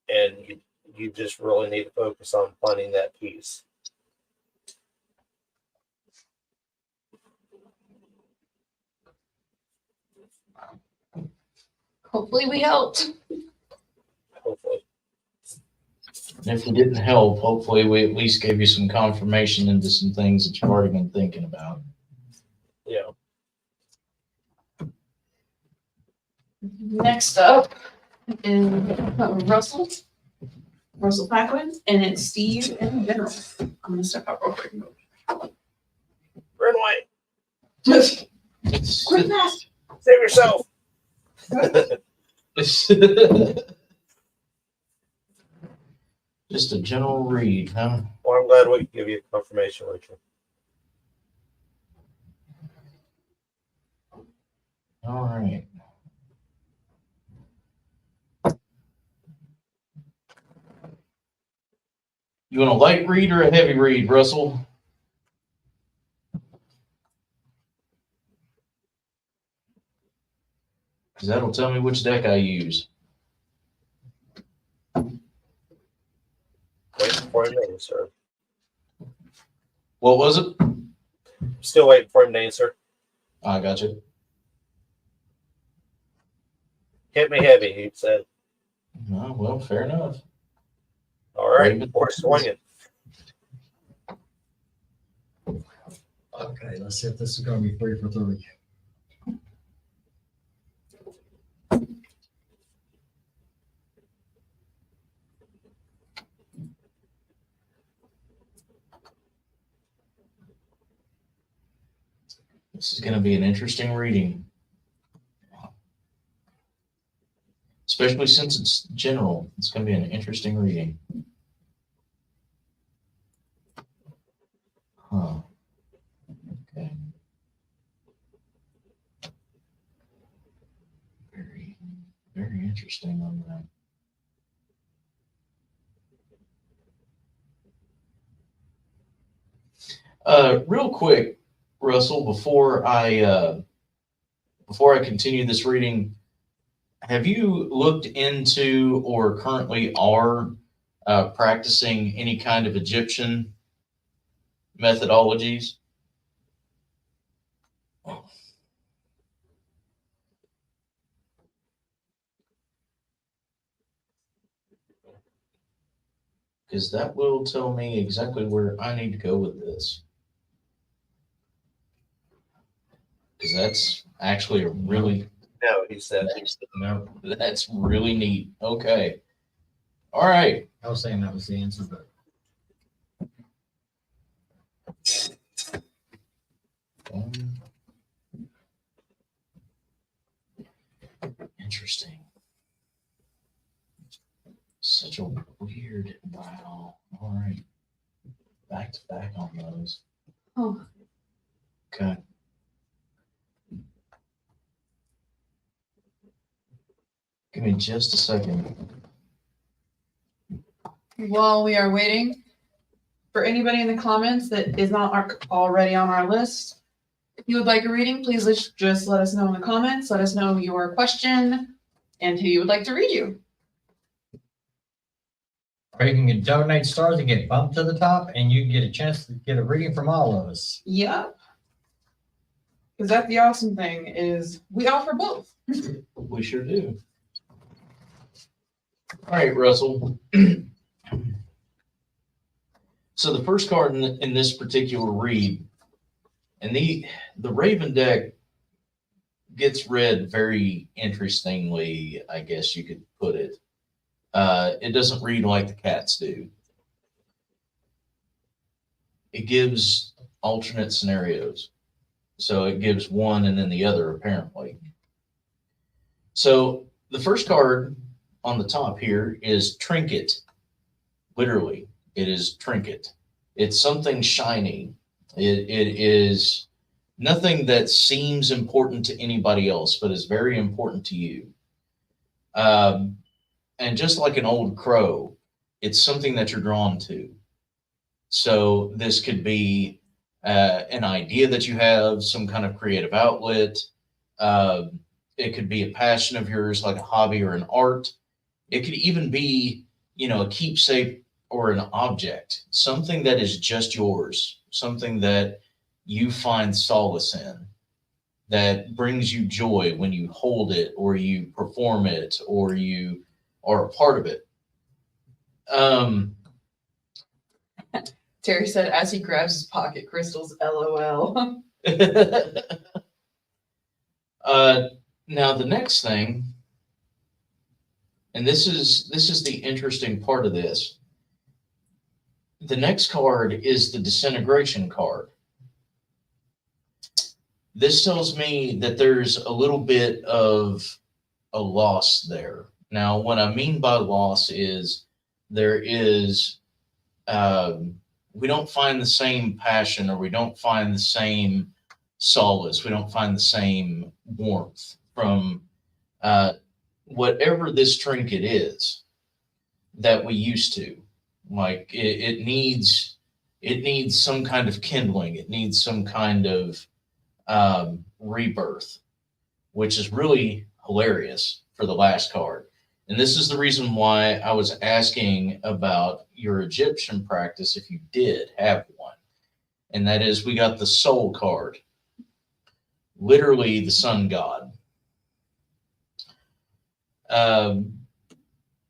and you just really need to focus on finding that peace. Hopefully we helped. Hopefully. And if we didn't help, hopefully we at least gave you some confirmation into some things that you've already been thinking about. Yeah. Next up is Russell Paquin, and it's Steve and General. I'm gonna step out real quick. Run away. Quick fast. Save yourself. Just a general read, huh? Well, I'm glad we could give you confirmation, Rachel. All right. You want a light read or a heavy read, Russell? Because that'll tell me which deck I use. Waiting for him to answer. What was it? Still waiting for him to answer. I got you. Hit me heavy, he said. Oh, well, fair enough. All right, we're swinging. okay, let's see if this is going to be 3 for 3. This is going to be an interesting reading. Especially since it's general. It's going to be an interesting reading. Huh. Okay. Very, very interesting on that. Real quick, Russell, before I continue this reading, have you looked into or currently are practicing any kind of Egyptian methodologies? Because that will tell me exactly where I need to go with this. Because that's actually a really, No, he said. No, that's really neat. Okay. All right. I was saying that was the answer, but interesting. Such a weird. Wow. All right. Back to back on those. Oh, Okay. Give me just a second. while we are waiting, for anybody in the comments that is not already on our list, if you would like a reading, please just let us know in the comments. Let us know your question and who you would like to read you. Or you can donate stars and get bumped to the top, and you get a chance to get a reading from all of us. Yep. Because that's the awesome thing is we offer both. We sure do. All right, Russell. So the first card in this particular read, and the Raven deck gets read very interestingly, I guess you could put it. It doesn't read like the cats do. It gives alternate scenarios. So it gives one and then the other, apparently. So the first card on the top here is Trinket. Literally, it is Trinket. It's something shiny. It is nothing that seems important to anybody else, but is very important to you. And just like an old crow, it's something that you're drawn to. So this could be an idea that you have, some kind of creative outlet. It could be a passion of yours, like a hobby or an art. It could even be, a keepsake or an object, something that is just yours, something that you find solace in, that brings you joy when you hold it or you perform it or you are a part of it. Terry said as he grabs his pocket crystals, LOL. Now the next thing, and this is the interesting part of this. The next card is the disintegration card. This tells me that there's a little bit of a loss there. Now, what I mean by loss is there is, we don't find the same passion, or we don't find the same solace. We don't find the same warmth from whatever this trinket is that we used to. Like it needs some kind of kindling. It needs some kind of rebirth, which is really hilarious for the last card. And this is the reason why I was asking about your Egyptian practice, if you did have one. And that is, we got the soul card, literally the sun god.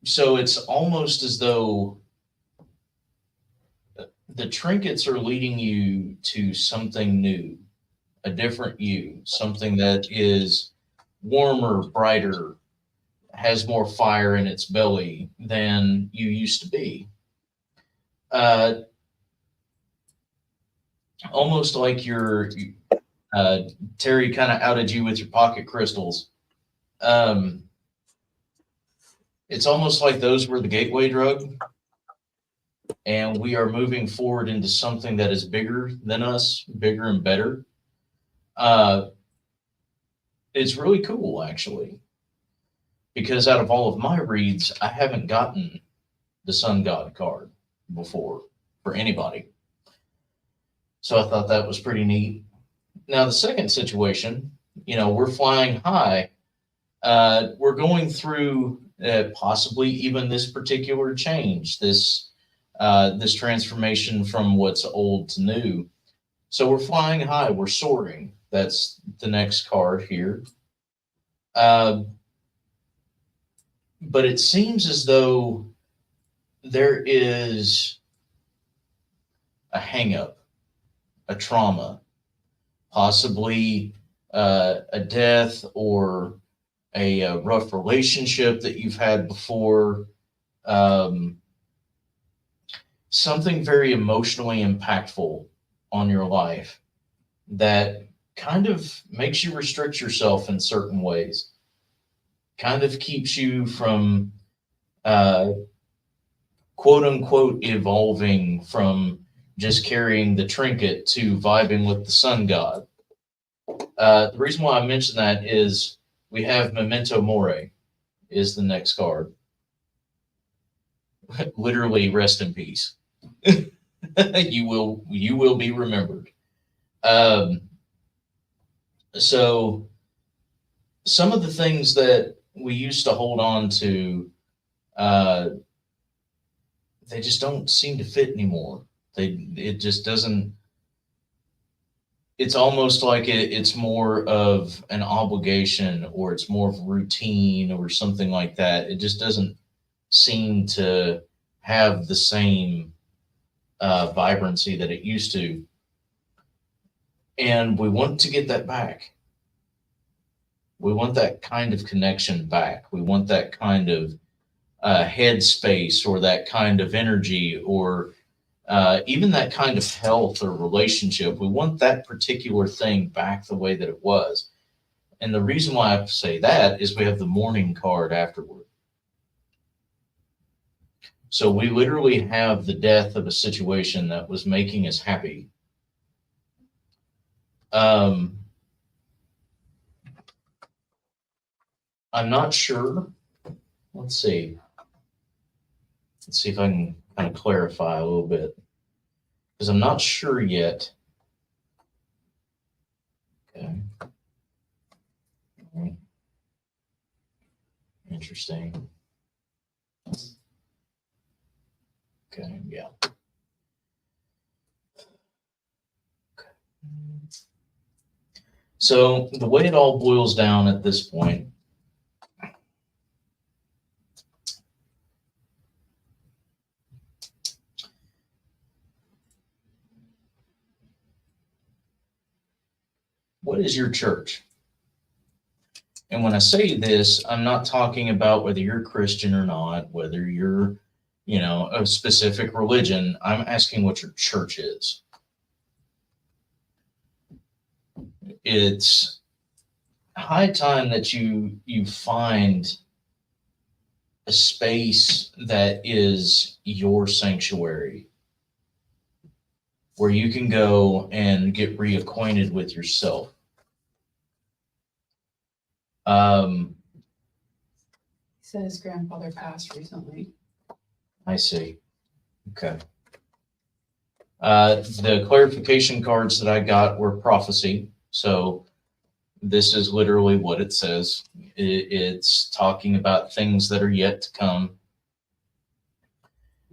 So it's almost as though the trinkets are leading you to something new, a different you, something that is warmer, brighter, has more fire in its belly than you used to be. Almost like Terry kind of outed you with your pocket crystals. It's almost like those were the gateway drug, and we are moving forward into something that is bigger than us, bigger and better. It's really cool, actually, because out of all of my reads, I haven't gotten the Sun God card before for anybody. So I thought that was pretty neat. Now, the second situation, we're flying high. We're going through possibly even this particular change, this transformation from what's old to new. So we're flying high, we're soaring. That's the next card here. But it seems as though there is a hang-up, a trauma, possibly a death or a rough relationship that you've had before, something very emotionally impactful on your life that kind of makes you restrict yourself in certain ways. kind of keeps you from quote unquote evolving from just carrying the trinket to vibing with the sun god. The reason why I mention that is we have Memento Mori is the next card. Literally, rest in peace. You will be remembered. So some of the things that we used to hold on to, they just don't seem to fit anymore. It just doesn't. It's almost like it's more of an obligation, or it's more of routine, or something like that. It just doesn't seem to have the same vibrancy that it used to. And we want to get that back. We want that kind of connection back. We want that kind of headspace, or that kind of energy, or even that kind of health or relationship. We want that particular thing back the way that it was. And the reason why I say that is we have the mourning card afterward. So we literally have the death of a situation that was making us happy. I'm not sure. Let's see. Let's see if I can kind of clarify a little bit, because I'm not sure yet. Okay. All right. Interesting. Okay, yeah. Okay. So the way it all boils down at this point, what is your church? And when I say this, I'm not talking about whether you're Christian or not, whether you're, a specific religion. I'm asking what your church is. It's high time that you find a space that is your sanctuary, where you can go and get reacquainted with yourself. He said his grandfather passed recently. I see. Okay. The clarification cards that I got were prophecy. So this is literally what it says. It's talking about things that are yet to come.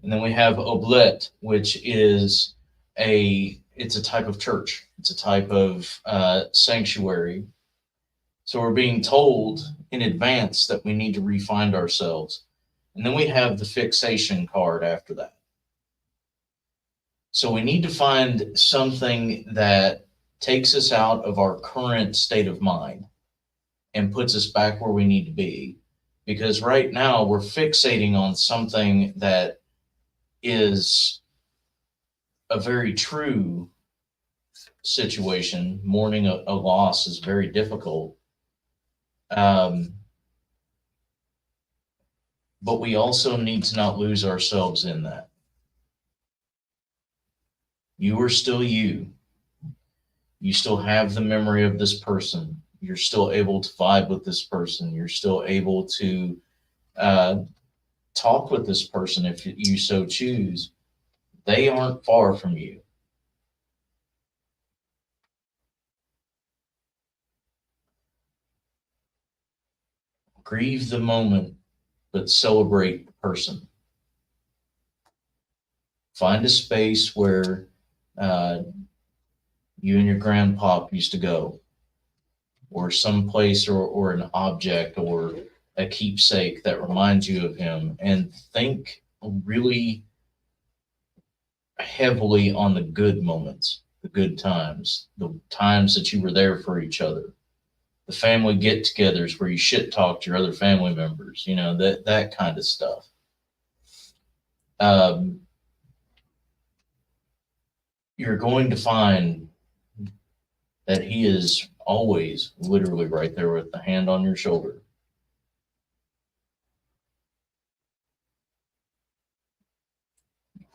And then we have oblette, which is it's a type of church. It's a type of sanctuary. So we're being told in advance that we need to refine ourselves. And then we have the fixation card after that. So we need to find something that takes us out of our current state of mind and puts us back where we need to be. Because right now we're fixating on something that is a very true situation. Mourning a loss is very difficult. But we also need to not lose ourselves in that. You are still you. You still have the memory of this person. You're still able to vibe with this person. You're still able to talk with this person if you so choose. They aren't far from you. Grieve the moment, but celebrate the person. Find a space where you and your grandpa used to go, or some place or an object or a keepsake that reminds you of him, and think really heavily on the good moments, the good times, the times that you were there for each other, the family get-togethers where you shit talked your other family members, that kind of stuff. You're going to find that he is always literally right there with the hand on your shoulder.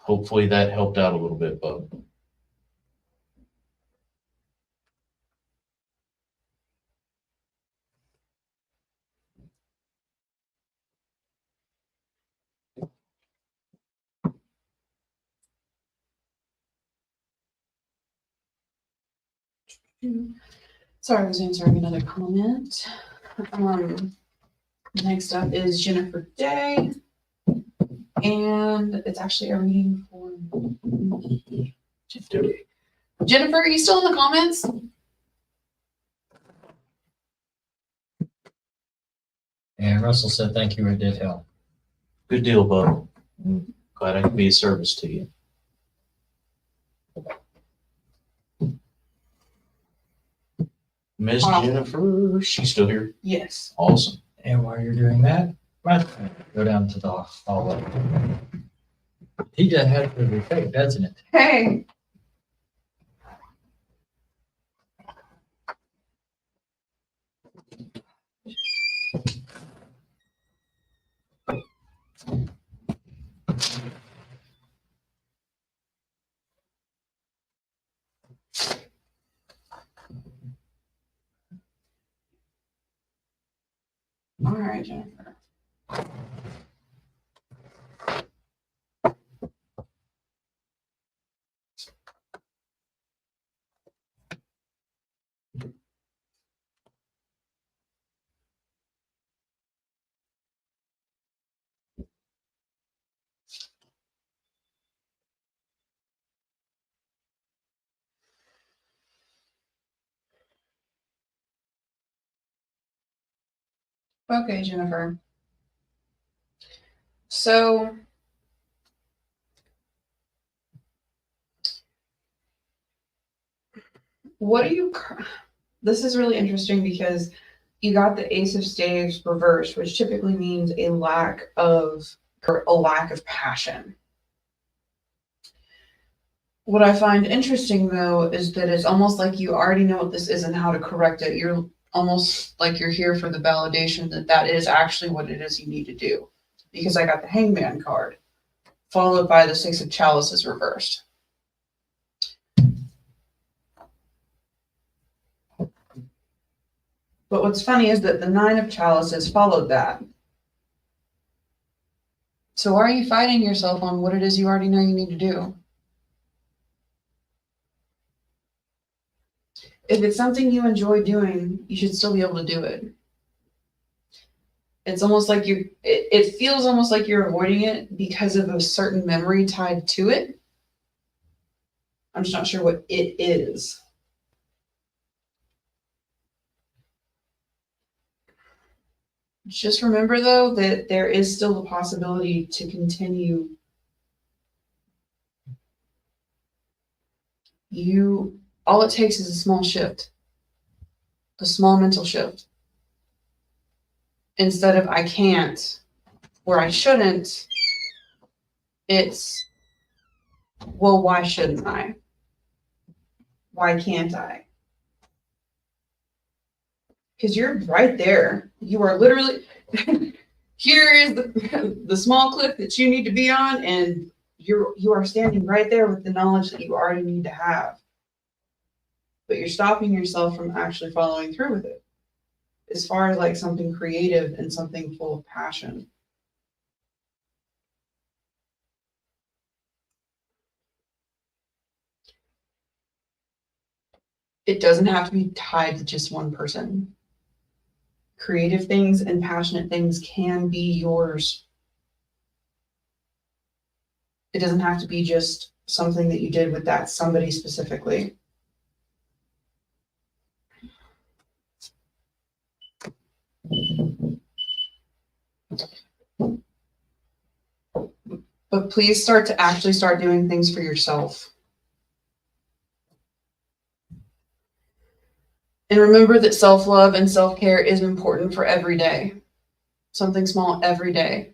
hopefully that helped out a little bit, Bub. Sorry, I was answering another comment. Next up is Jennifer Day. And it's actually a reading for me. Jennifer, are you still in the comments? And Russell said, thank you, it did help. Good deal, Bub. I'm glad I could be of service to you. Miss Wow. Jennifer, she's still here. Yes. Awesome. And while you're doing that, go down to the hallway. He just has to be fake, doesn't it? Hey. All right, Jennifer. Okay, Jennifer. So what do you, this is really interesting because you got the Ace of Staves reversed, which typically means a lack of passion. What I find interesting though is that it's almost like you already know what this is and how to correct it. You're almost like you're here for the validation that that is actually what it is you need to do. Because I got the Hangman card, followed by the Six of Chalices reversed. But what's funny is that the Nine of Chalices followed that. So why are you fighting yourself on what it is you already know you need to do? If it's something you enjoy doing, you should still be able to do it. It's almost like it feels almost like you're avoiding it because of a certain memory tied to it. I'm just not sure what it is. Just remember though that there is still the possibility to continue. All it takes is a small shift, a small mental shift. Instead of I can't or I shouldn't, it's, well, why shouldn't I? Why can't I? Because you're right there. You are literally, here is the small cliff that you need to be on, and you are standing right there with the knowledge that you already need to have. But you're stopping yourself from actually following through with it. As far as like something creative and something full of passion. It doesn't have to be tied to just one person. Creative things and passionate things can be yours. It doesn't have to be just something that you did with that somebody specifically. But please start doing things for yourself. And remember that self-love and self-care is important for every day. Something small every day.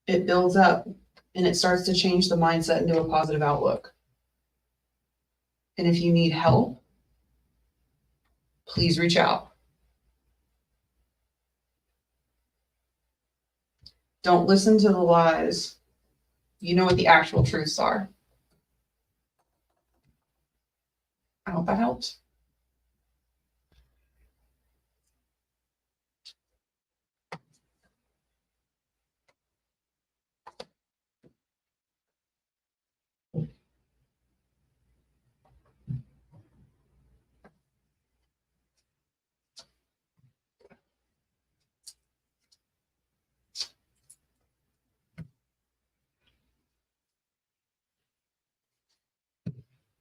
It builds up and it starts to change the mindset into a positive outlook. And if you need help, please reach out. Don't listen to the lies You know what the actual truths are. I hope that helped.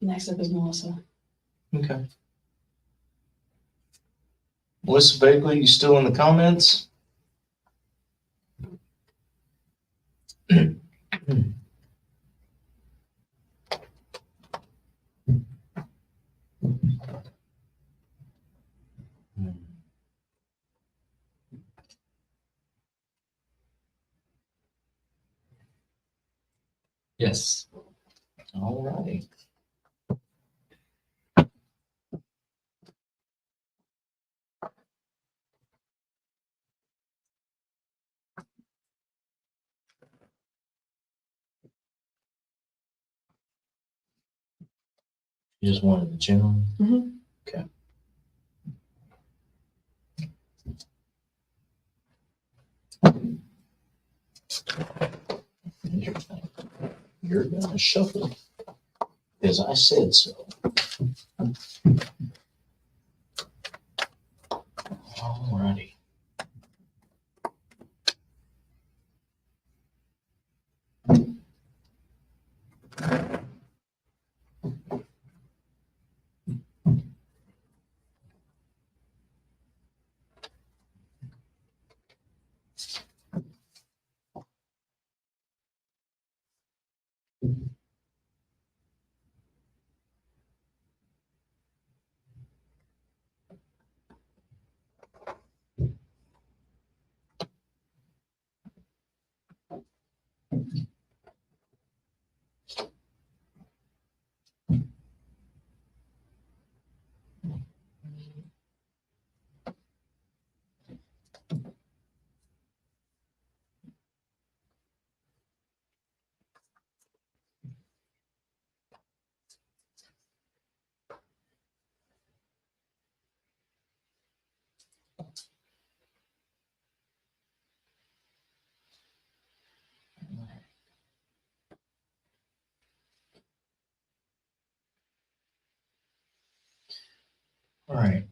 Next up is Melissa. Okay. Melissa Bagley, you still in the comments? Yes. All righty. You just wanted the general? Mhm. Okay. You're gonna shuffle because I said so. All righty. All right.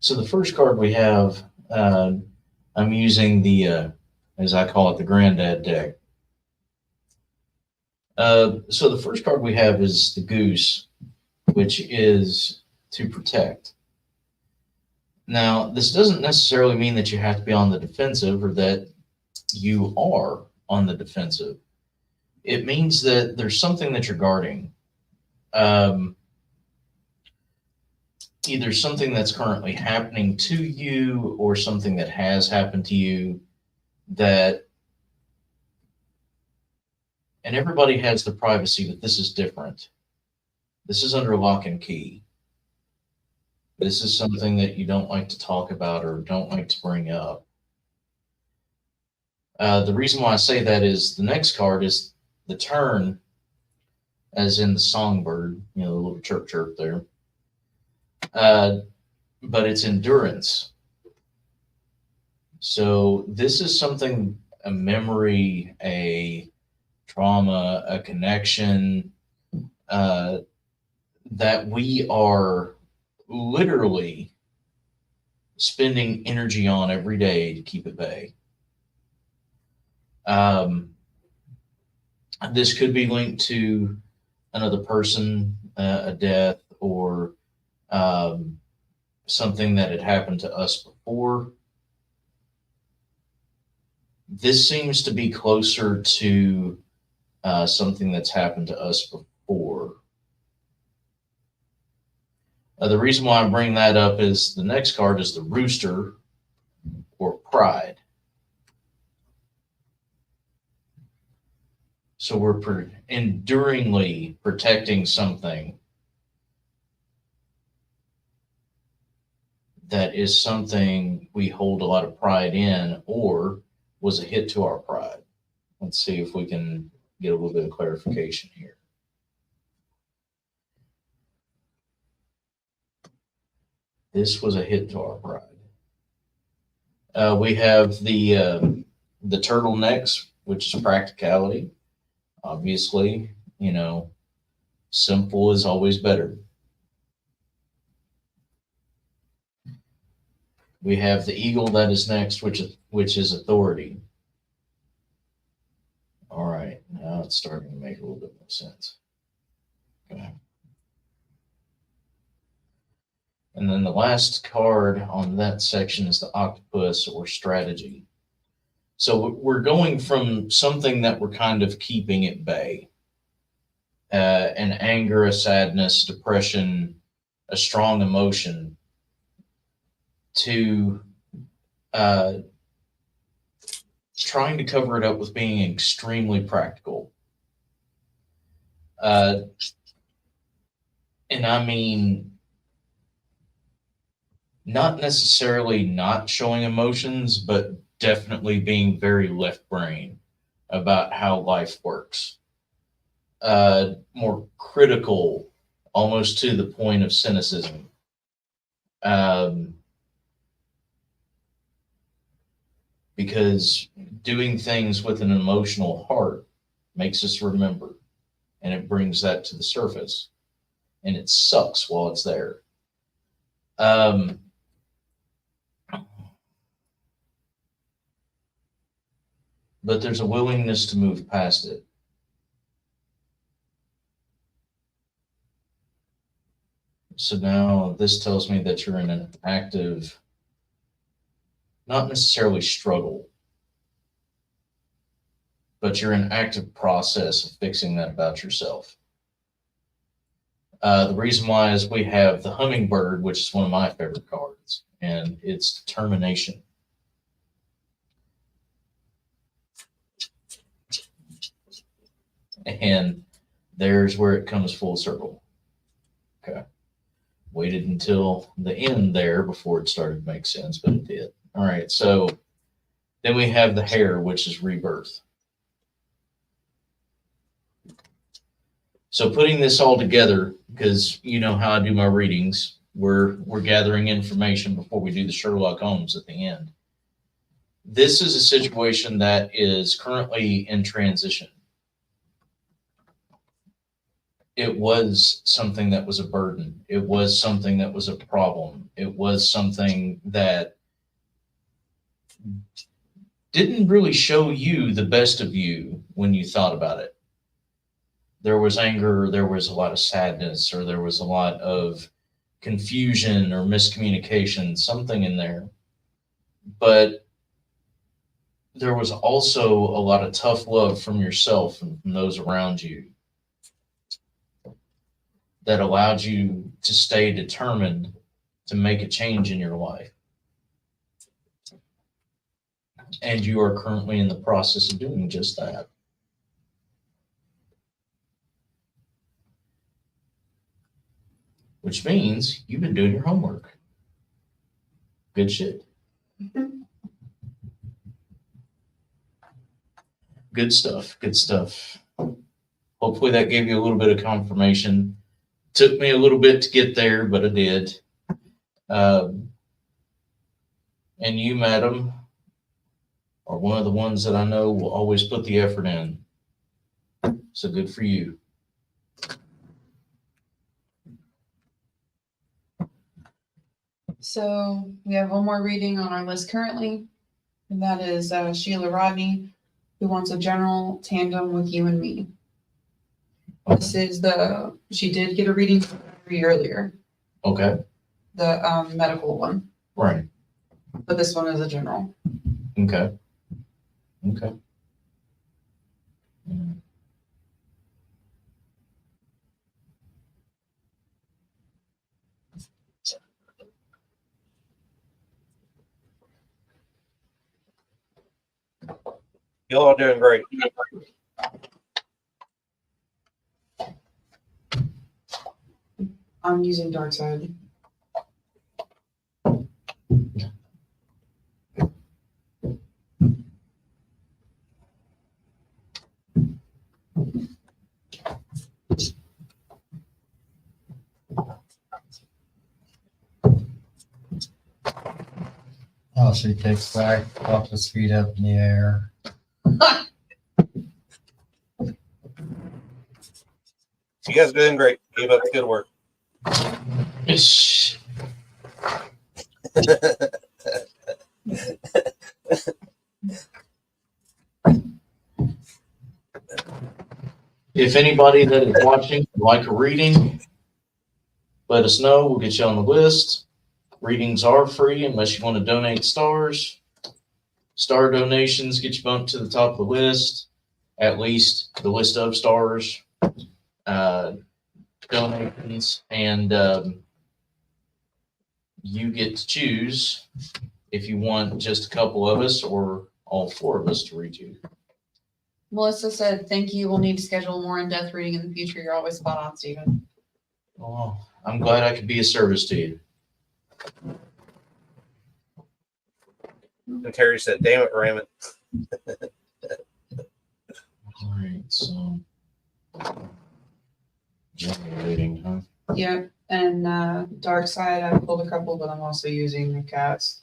So the first card we have, I'm using the, as I call it, the Granddad deck. So the first card we have is the Goose, which is to protect. Now, this doesn't necessarily mean that you have to be on the defensive or that you are on the defensive. It means that there's something that you're guarding. Either something that's currently happening to you or something that has happened to you that, and everybody has their privacy, but this is different. This is under lock and key. This is something that you don't like to talk about or don't like to bring up. The reason why I say that is the next card is the turn, as in the songbird, the little chirp chirp there. But it's endurance. So this is something, a memory, a trauma, a connection that we are literally spending energy on every day to keep at bay. This could be linked to another person, a death, or something that had happened to us before. This seems to be closer to something that's happened to us before. The reason why I bring that up is the next card is the Rooster, or Pride. So we're enduringly protecting something that is something we hold a lot of pride in, or was a hit to our pride? Let's see if we can get a little bit of clarification here. This was a hit to our pride. We have the turtlenecks, which is practicality. Obviously, simple is always better. We have the eagle that is next, which is authority. All right, now it's starting to make a little bit more sense. Okay. And then the last card on that section is the octopus, or strategy. So we're going from something that we're kind of keeping at bay, an anger, a sadness, depression, a strong emotion, to trying to cover it up with being extremely practical. And I mean, not necessarily not showing emotions, but definitely being very left brain about how life works. More critical, almost to the point of cynicism. Because doing things with an emotional heart makes us remember, and it brings that to the surface, and it sucks while it's there. But there's a willingness to move past it. So now this tells me that you're in an active, not necessarily struggle, but you're in an active process of fixing that about yourself. The reason why is we have the hummingbird, which is one of my favorite cards, and it's determination. And there's where it comes full circle. Okay. Waited until the end there before it started to make sense, but it did. All right. So then we have the hare, which is rebirth. So putting this all together, because you know how I do my readings, we're gathering information before we do the Sherlock Holmes at the end. This is a situation that is currently in transition. It was something that was a burden. It was something that was a problem. It was something that didn't really show you the best of you when you thought about it. There was anger, there was a lot of sadness, or there was a lot of confusion or miscommunication, something in there. But there was also a lot of tough love from yourself and from those around you that allowed you to stay determined to make a change in your life. And you are currently in the process of doing just that. Which means you've been doing your homework. Good shit. Good stuff. Good stuff. Hopefully that gave you a little bit of confirmation. Took me a little bit to get there, but I did. And you, madam, are one of the ones that I know will always put the effort in. So good for you. So we have one more reading on our list currently, and that is Sheila Rodney, who wants a general tandem with you and me. This is she did get a reading from me earlier, Okay. the medical one, Right. but this one is a general. Okay. Okay. Y'all are doing great. I'm using dark side. she kicks back, pops his feet up in the air. You guys are doing great. Keep up the good work. Ish. If anybody that is watching would like a reading, let us know. We'll get you on the list. Readings are free unless you want to donate stars. Star donations get you bumped to the top of the list, at least the list of stars, donations, and you get to choose if you want just a couple of us or all four of us to read you. Melissa said, thank you. We'll need to schedule more in-depth reading in the future. You're always spot on, Stephen. Oh, I'm glad I could be of service to you. And Terry said, damn it, ram it. All right, so generating, huh? Yep. And Dark Side, I pulled a couple, but I'm also using the cats.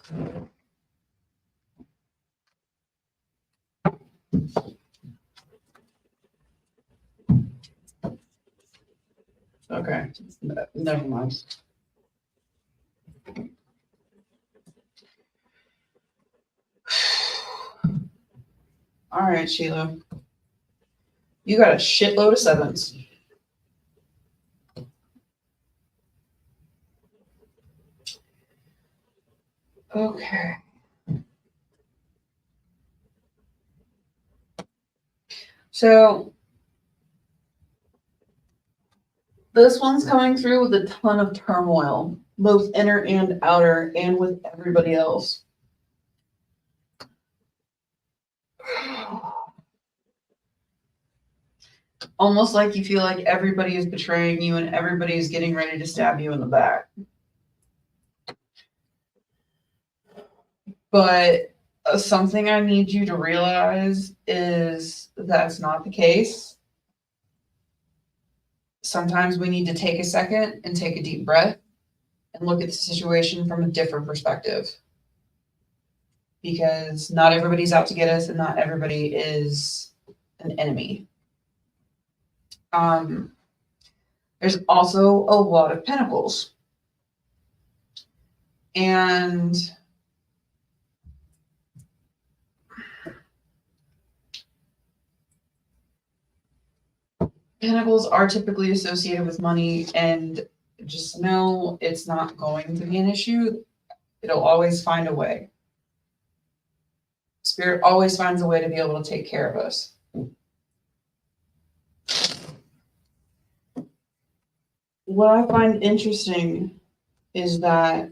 Okay. Never mind. All right, Sheila. You got a shitload of sevens. Okay. So this one's coming through with a ton of turmoil, both inner and outer, and with everybody else. Almost like you feel like everybody is betraying you and everybody is getting ready to stab you in the back. But something I need you to realize is that's not the case. Sometimes we need to take a second and take a deep breath and look at the situation from a different perspective. Because not everybody's out to get us and not everybody is an enemy. There's also a lot of pentacles. And pentacles are typically associated with money, and just know it's not going to be an issue. It'll always find a way. Spirit always finds a way to be able to take care of us. What I find interesting is that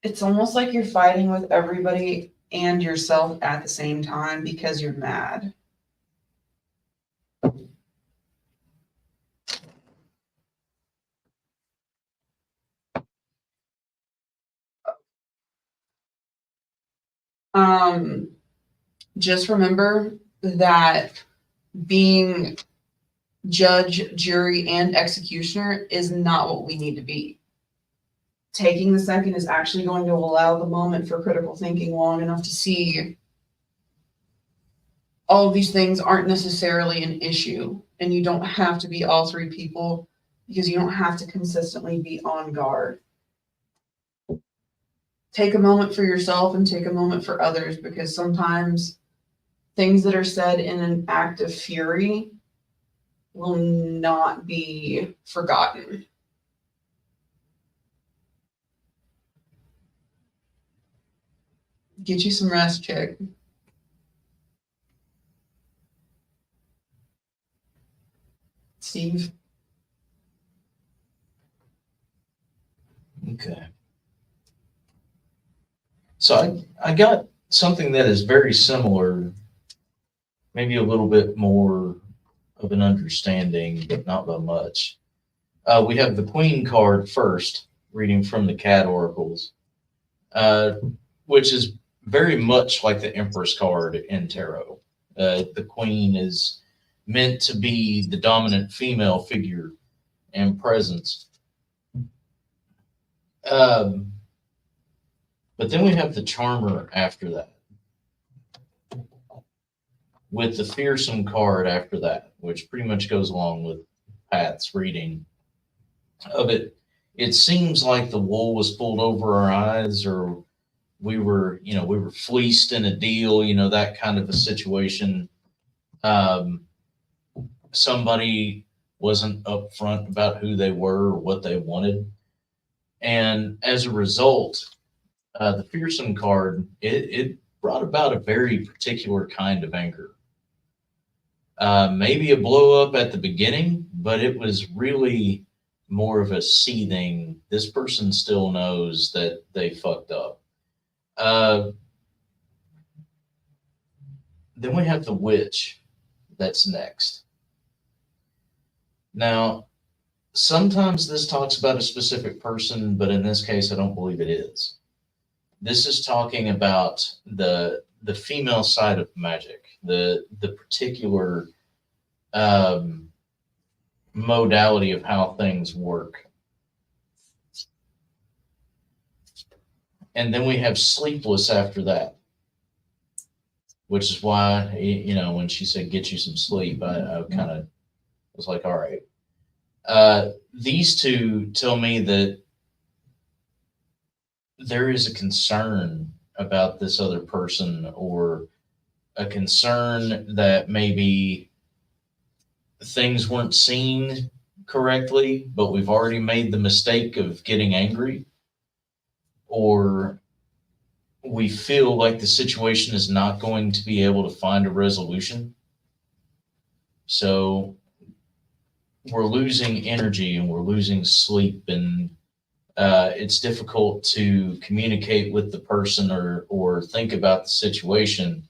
it's almost like you're fighting with everybody and yourself at the same time because you're mad. Just remember that being judge, jury, and executioner is not what we need to be. Taking the second is actually going to allow the moment for critical thinking long enough to see all of these things aren't necessarily an issue, and you don't have to be all three people because you don't have to consistently be on guard. Take a moment for yourself and take a moment for others, because sometimes things that are said in an act of fury will not be forgotten. Get you some rest, chick. Steve. Okay. So I got something that is very similar, maybe a little bit more of an understanding, but not by much. We have the Queen card first, reading from the Cat Oracles, which is very much like the Empress card in Tarot. The Queen is meant to be the dominant female figure and presence. Um, but then we have the charmer after that, with the fearsome card after that, which pretty much goes along with Pat's reading of it. It seems like the wool was pulled over our eyes, or we were fleeced in a deal, that kind of a situation. Um, Somebody wasn't upfront about who they were or what they wanted. And as a result, the fearsome card, it brought about a very particular kind of anger. Maybe a blow up at the beginning, but it was really more of a seething. This person still knows that they fucked up. Uh, then we have the witch that's next. Now, sometimes this talks about a specific person, but in this case, I don't believe it is. This is talking about the female side of magic, the particular modality of how things work. And then we have sleepless after that, which is why, when she said get you some sleep, I kind of was like, all right. These two tell me that there is a concern about this other person, or a concern that maybe things weren't seen correctly, but we've already made the mistake of getting angry, or we feel like the situation is not going to be able to find a resolution. So we're losing energy and we're losing sleep, and it's difficult to communicate with the person or think about the situation,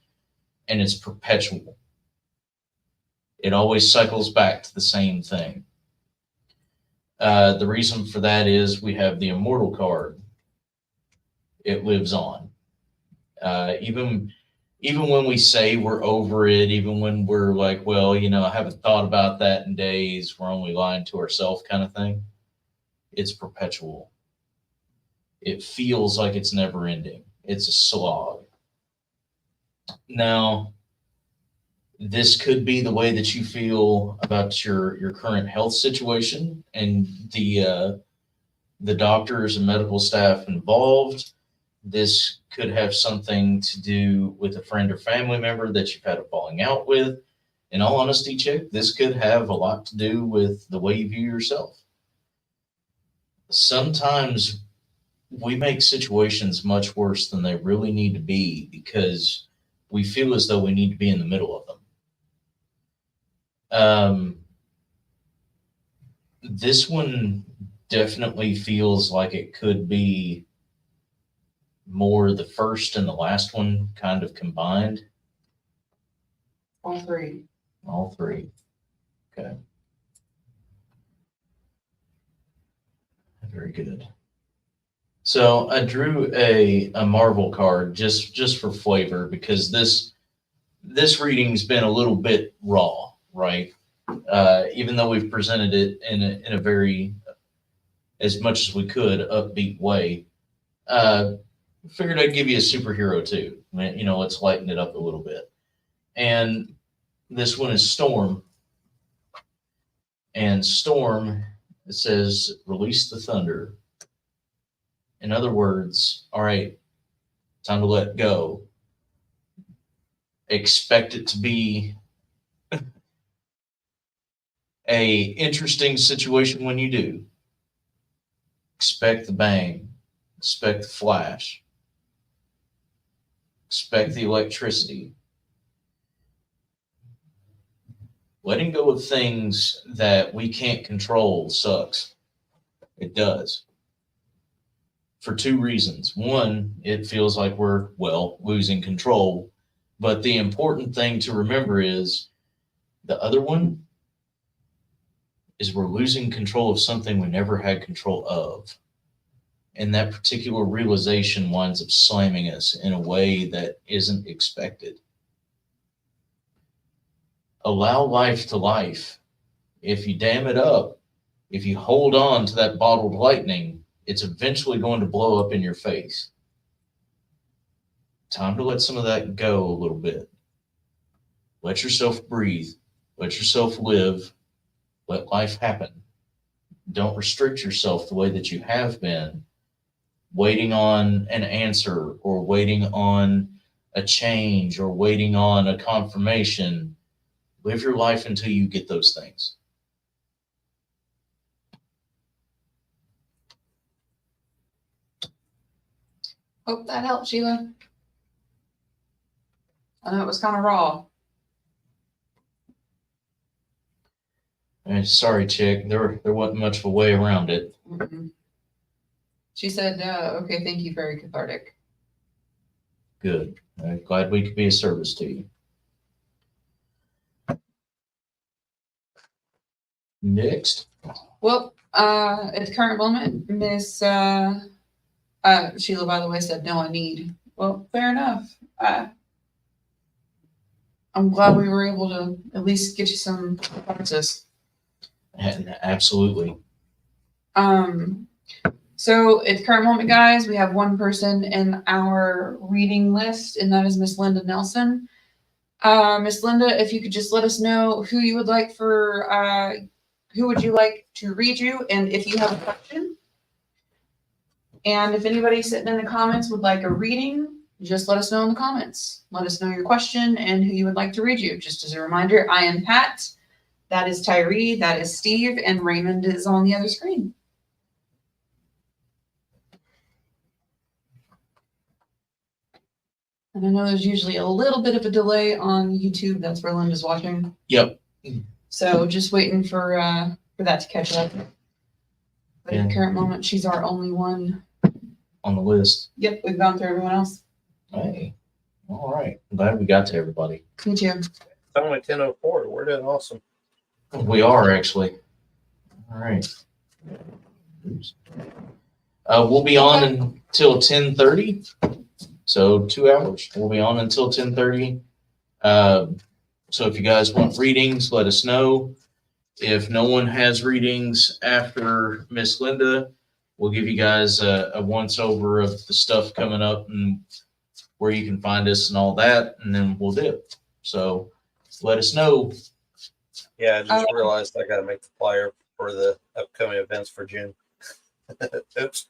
and it's perpetual. It always cycles back to the same thing. The reason for that is we have the immortal card. It lives on. Even when we say we're over it, even when we're like, well, I haven't thought about that in days, we're only lying to ourselves kind of thing. It's perpetual. It feels like it's never ending. It's a slog. Now, this could be the way that you feel about your current health situation and the doctors and medical staff involved. This could have something to do with a friend or family member that you've had a falling out with. In all honesty, Chick, this could have a lot to do with the way you view yourself. Sometimes we make situations much worse than they really need to be because we feel as though we need to be in the middle of them. This one definitely feels like it could be more the first and the last one kind of combined. All three. All three. Okay. Very good. So I drew a Marvel card just for flavor, because this reading's been a little bit raw, right? Even though we've presented it in a very, as much as we could, upbeat way. Figured I'd give you a superhero too. Let's lighten it up a little bit. And this one is Storm. And Storm, it says, release the thunder. In other words, all right, time to let go. Expect it to be a interesting situation when you do. Expect the bang. Expect the flash. Expect the electricity. Letting go of things that we can't control sucks. It does. For two reasons. One, it feels like we're, losing control. But the important thing to remember is the other one is we're losing control of something we never had control of. And that particular realization winds up slamming us in a way that isn't expected. Allow life to life. If you dam it up, if you hold on to that bottled lightning, it's eventually going to blow up in your face. Time to let some of that go a little bit. Let yourself breathe. Let yourself live. Let life happen. Don't restrict yourself the way that you have been, waiting on an answer or waiting on a change or waiting on a confirmation. Live your life until you get those things. Hope that helped, Sheila. I know it was kind of raw. And sorry, chick, there wasn't much of a way around it. Mm-mm. She said, okay, thank you, very cathartic. Good. I'm glad we could be of service to you. Next. Well, at the current moment, Miss Sheila, by the way, said, no, I need. Well, fair enough. I'm glad we were able to at least get you some practice. And absolutely. So at the current moment, guys, we have one person in our reading list, and that is Miss Linda Nelson. Miss Linda, if you could just let us know who you would like for, who would you like to read you, and if you have a question. And if anybody sitting in the comments would like a reading, just let us know in the comments. Let us know your question and who you would like to read you. Just as a reminder, I am Pat. That is Tyree. That is Steve. And Raymond is on the other screen. And I know there's usually a little bit of a delay on YouTube. That's where Linda's watching. Yep. So just waiting for that to catch up. But at the current moment, she's our only one on the list. Yep, we've gone through everyone else. Hey, all right. I'm glad we got to everybody. Me too. It's only 10:04. We're doing awesome. We are actually. All right. Oops. We'll be on until 10:30. So 2 hours. We'll be on until 10:30. So if you guys want readings, let us know. If no one has readings after Miss Linda, we'll give you guys a once over of the stuff coming up and where you can find us and all that, and then we'll do it. So let us know. Yeah, I just realized I got to make the flyer for the upcoming events for June. Oops.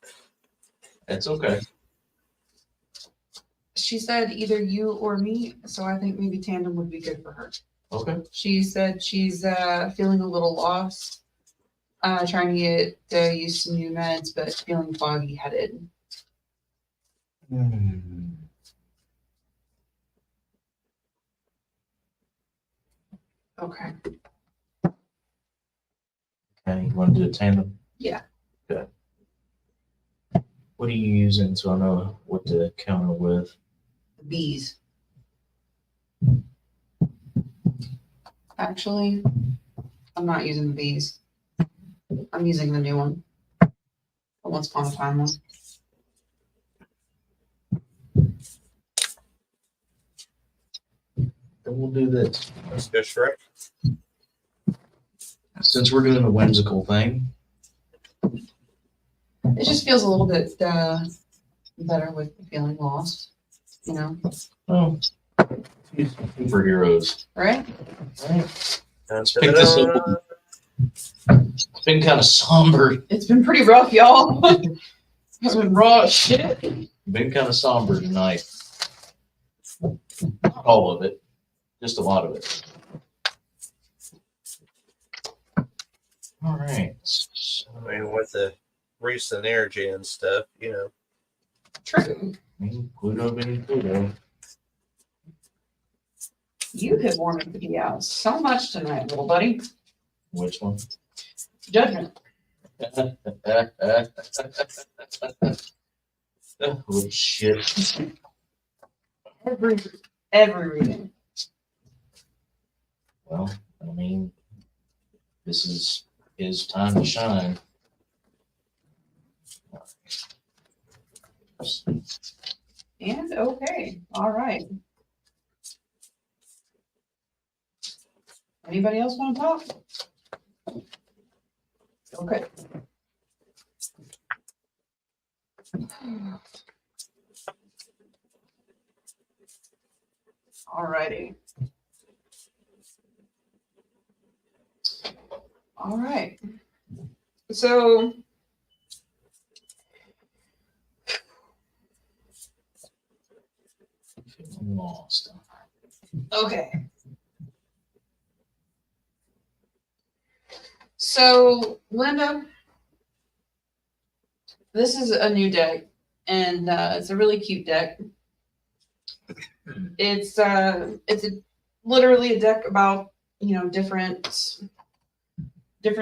It's okay. She said either you or me, so I think maybe tandem would be good for her. Okay. She said she's feeling a little lost, trying to get used to new meds, but feeling foggy headed. Okay. Okay, you want to do a tandem? Yeah. Good. What are you using so I know what to counter with? The bees. Actually, I'm not using the bees. I'm using the new one. The Once Upon a Time one. Then we'll do this. Let's go Shrek. Since we're doing the whimsical thing. It just feels a little bit better with feeling lost, you know? Oh, superheroes. Right? Right. Pick this up. It's been kind of somber. It's been pretty rough, y'all. It's been raw as shit. Been kind of somber tonight. Not all of it, just a lot of it. All right. I mean, with the recent energy and stuff, you know. True. Pluto being Pluto. You have warmed me out so much tonight, little buddy. Which one? Judgment. Oh, shit. Every reading. Well, I mean, this is his time to shine. And okay. All right. Anybody else want to talk? Okay. Alrighty. All right. So I'm lost. okay. So Linda, this is a new deck, and it's a really cute deck. It's literally a deck about different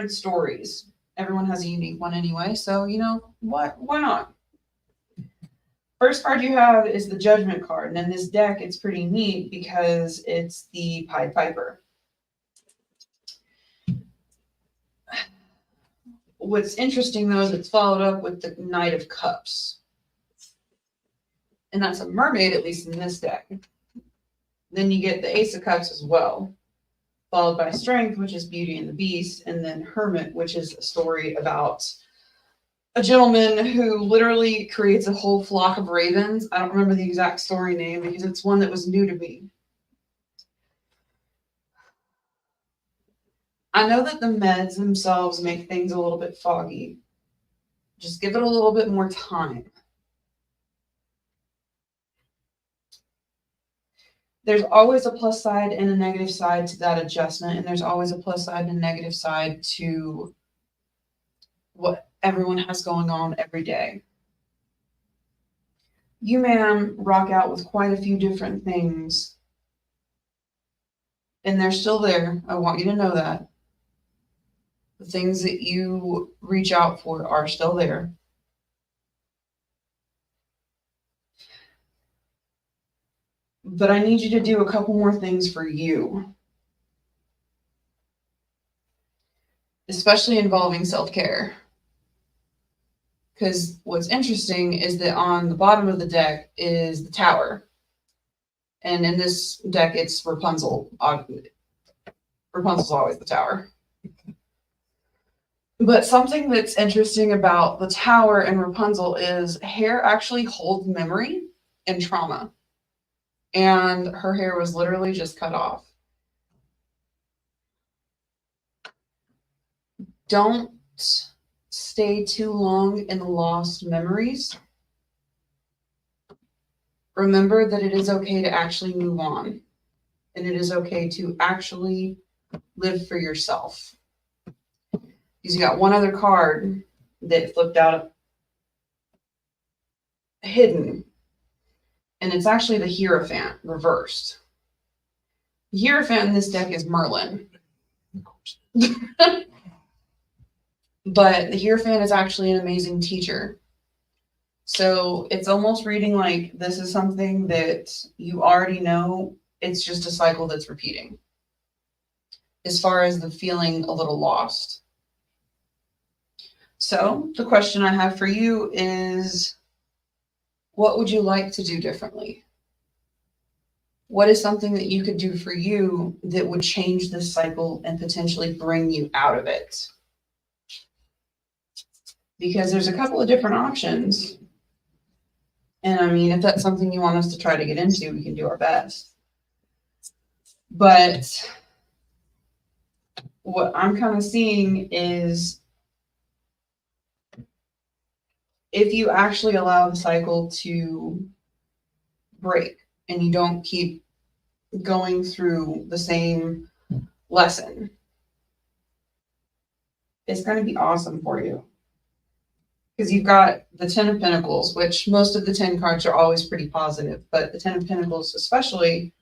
stories. Everyone has a unique one anyway, so why not? First card you have is the Judgment card, and in this deck it's pretty neat because it's the Pied Piper. What's interesting though is it's followed up with the Knight of Cups. And that's a mermaid, at least in this deck. Then you get the Ace of Cups as well, followed by Strength, which is Beauty and the Beast, and then Hermit, which is a story about a gentleman who literally creates a whole flock of ravens. I don't remember the exact story name because it's one that was new to me. I know that the meds themselves make things a little bit foggy. Just give it a little bit more time. There's always a plus side and a negative side to that adjustment, and there's always a plus side and a negative side to what everyone has going on every day. You, ma'am, rock out with quite a few different things, and they're still there. I want you to know that. The things that you reach out for are still there. But I need you to do a couple more things for you, especially involving self-care. Because what's interesting is that on the bottom of the deck is the Tower. And in this deck, it's Rapunzel. Rapunzel's always the Tower. But something that's interesting about the Tower and Rapunzel is hair actually holds memory and trauma. And her hair was literally just cut off. Don't stay too long in lost memories. Remember that it is okay to actually move on. And it is okay to actually live for yourself. Because you got one other card that flipped out hidden. And it's actually the Hierophant reversed. The Hierophant in this deck is Merlin. But the Hierophant is actually an amazing teacher. So it's almost reading like this is something that you already know. It's just a cycle that's repeating. As far as the feeling a little lost. So the question I have for you is, what would you like to do differently? What is something that you could do for you that would change this cycle and potentially bring you out of it? Because there's a couple of different options. And I mean, if that's something you want us to try to get into, we can do our best. But what I'm kind of seeing is if you actually allow the cycle to break and you don't keep going through the same lesson, it's going to be awesome for you. Because you've got the 10 of Pentacles, which most of the 10 cards are always pretty positive, but the 10 of Pentacles especially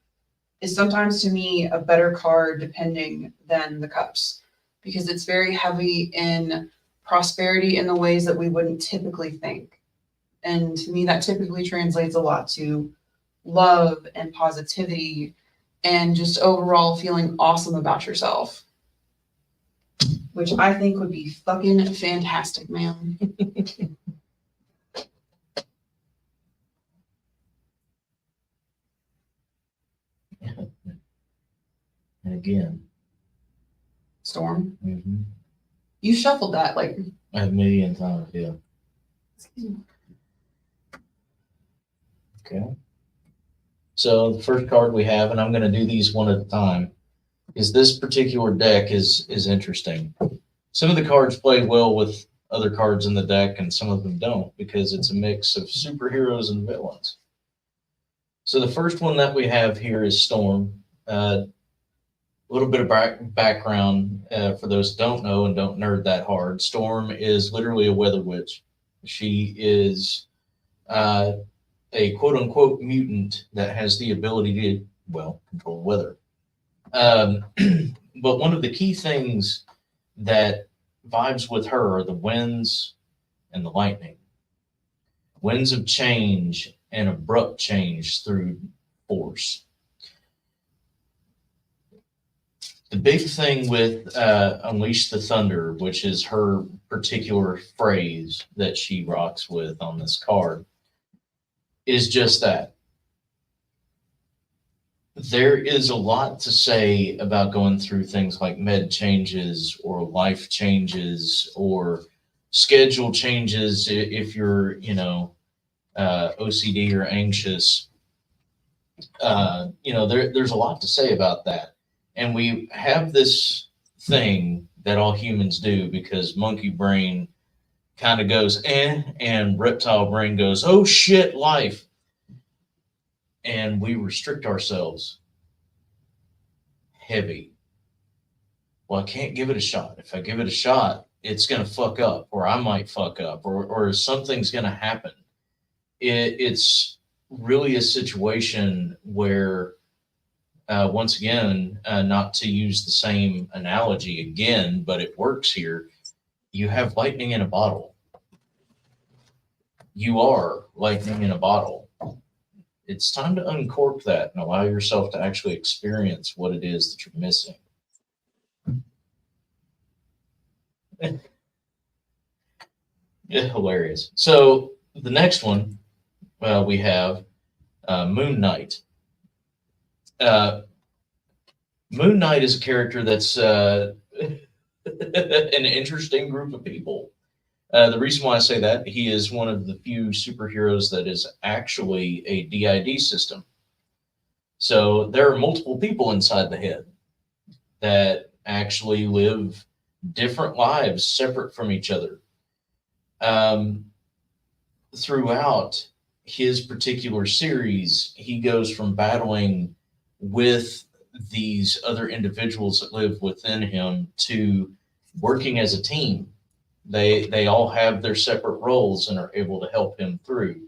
is sometimes to me a better card depending than the Cups, because it's very heavy in prosperity in the ways that we wouldn't typically think. And to me, that typically translates a lot to love and positivity and just overall feeling awesome about yourself. Which I think would be fucking fantastic, man. And again. Storm. Mm-hmm. You shuffled that like A million times, yeah. Okay. So the first card we have, and I'm going to do these one at a time, is this particular deck is interesting. Some of the cards play well with other cards in the deck, and some of them don't, because it's a mix of superheroes and villains. So the first one that we have here is Storm. A little bit of background for those who don't know and don't nerd that hard. Storm is literally a weather witch. She is a quote unquote mutant that has the ability to, well, control weather. But one of the key things that vibes with her are the winds and the lightning. Winds of change and abrupt change through force. The big thing with Unleash the Thunder, which is her particular phrase that she rocks with on this card, is just that. There is a lot to say about going through things like med changes or life changes or schedule changes if you're, OCD or anxious. There's a lot to say about that. And we have this thing that all humans do because monkey brain kind of goes, and reptile brain goes, oh shit, life. And we restrict ourselves heavy. Well, I can't give it a shot. If I give it a shot, it's going to fuck up, or I might fuck up, or something's going to happen. It's really a situation where, once again, not to use the same analogy again, but it works here. You have lightning in a bottle. You are lightning in a bottle. It's time to uncork that and allow yourself to actually experience what it is that you're missing. Yeah, hilarious. So the next one we have Moon Knight. Moon Knight is a character that's an interesting group of people. The reason why I say that, he is one of the few superheroes that is actually a DID system. So there are multiple people inside the head that actually live different lives separate from each other. Throughout his particular series, he goes from battling with these other individuals that live within him to working as a team. They all have their separate roles and are able to help him through.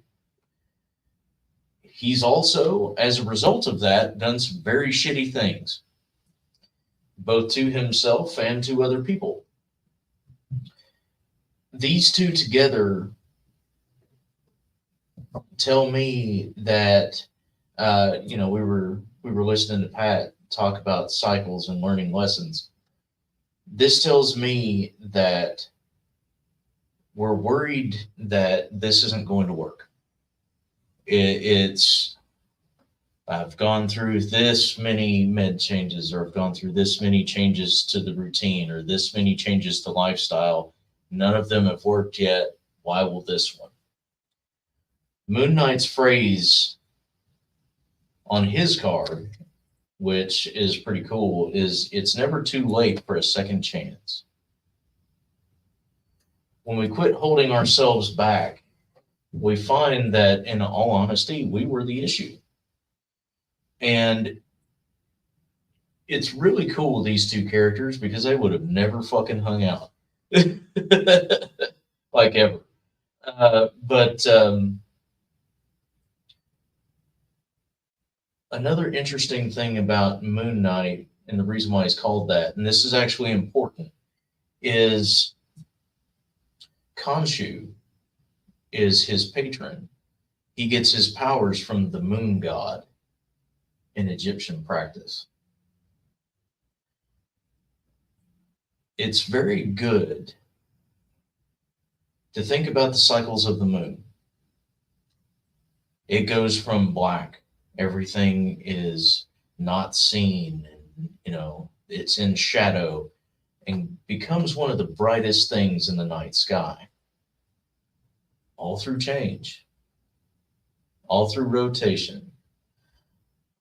He's also, as a result of that, done some very shitty things, both to himself and to other people. These two together tell me that, we were listening to Pat talk about cycles and learning lessons. This tells me that we're worried that this isn't going to work. I've gone through this many med changes, or I've gone through this many changes to the routine, or this many changes to lifestyle. None of them have worked yet. Why will this one? Moon Knight's phrase on his card, which is pretty cool, is it's never too late for a second chance. When we quit holding ourselves back, we find that, in all honesty, we were the issue. And it's really cool, these two characters, because they would have never fucking hung out. Like ever. But another interesting thing about Moon Knight, and the reason why he's called that, and this is actually important, is Khonshu is his patron. He gets his powers from the moon god in Egyptian practice. It's very good to think about the cycles of the moon. It goes from black. Everything is not seen, and, it's in shadow, and becomes one of the brightest things in the night sky. All through change, all through rotation.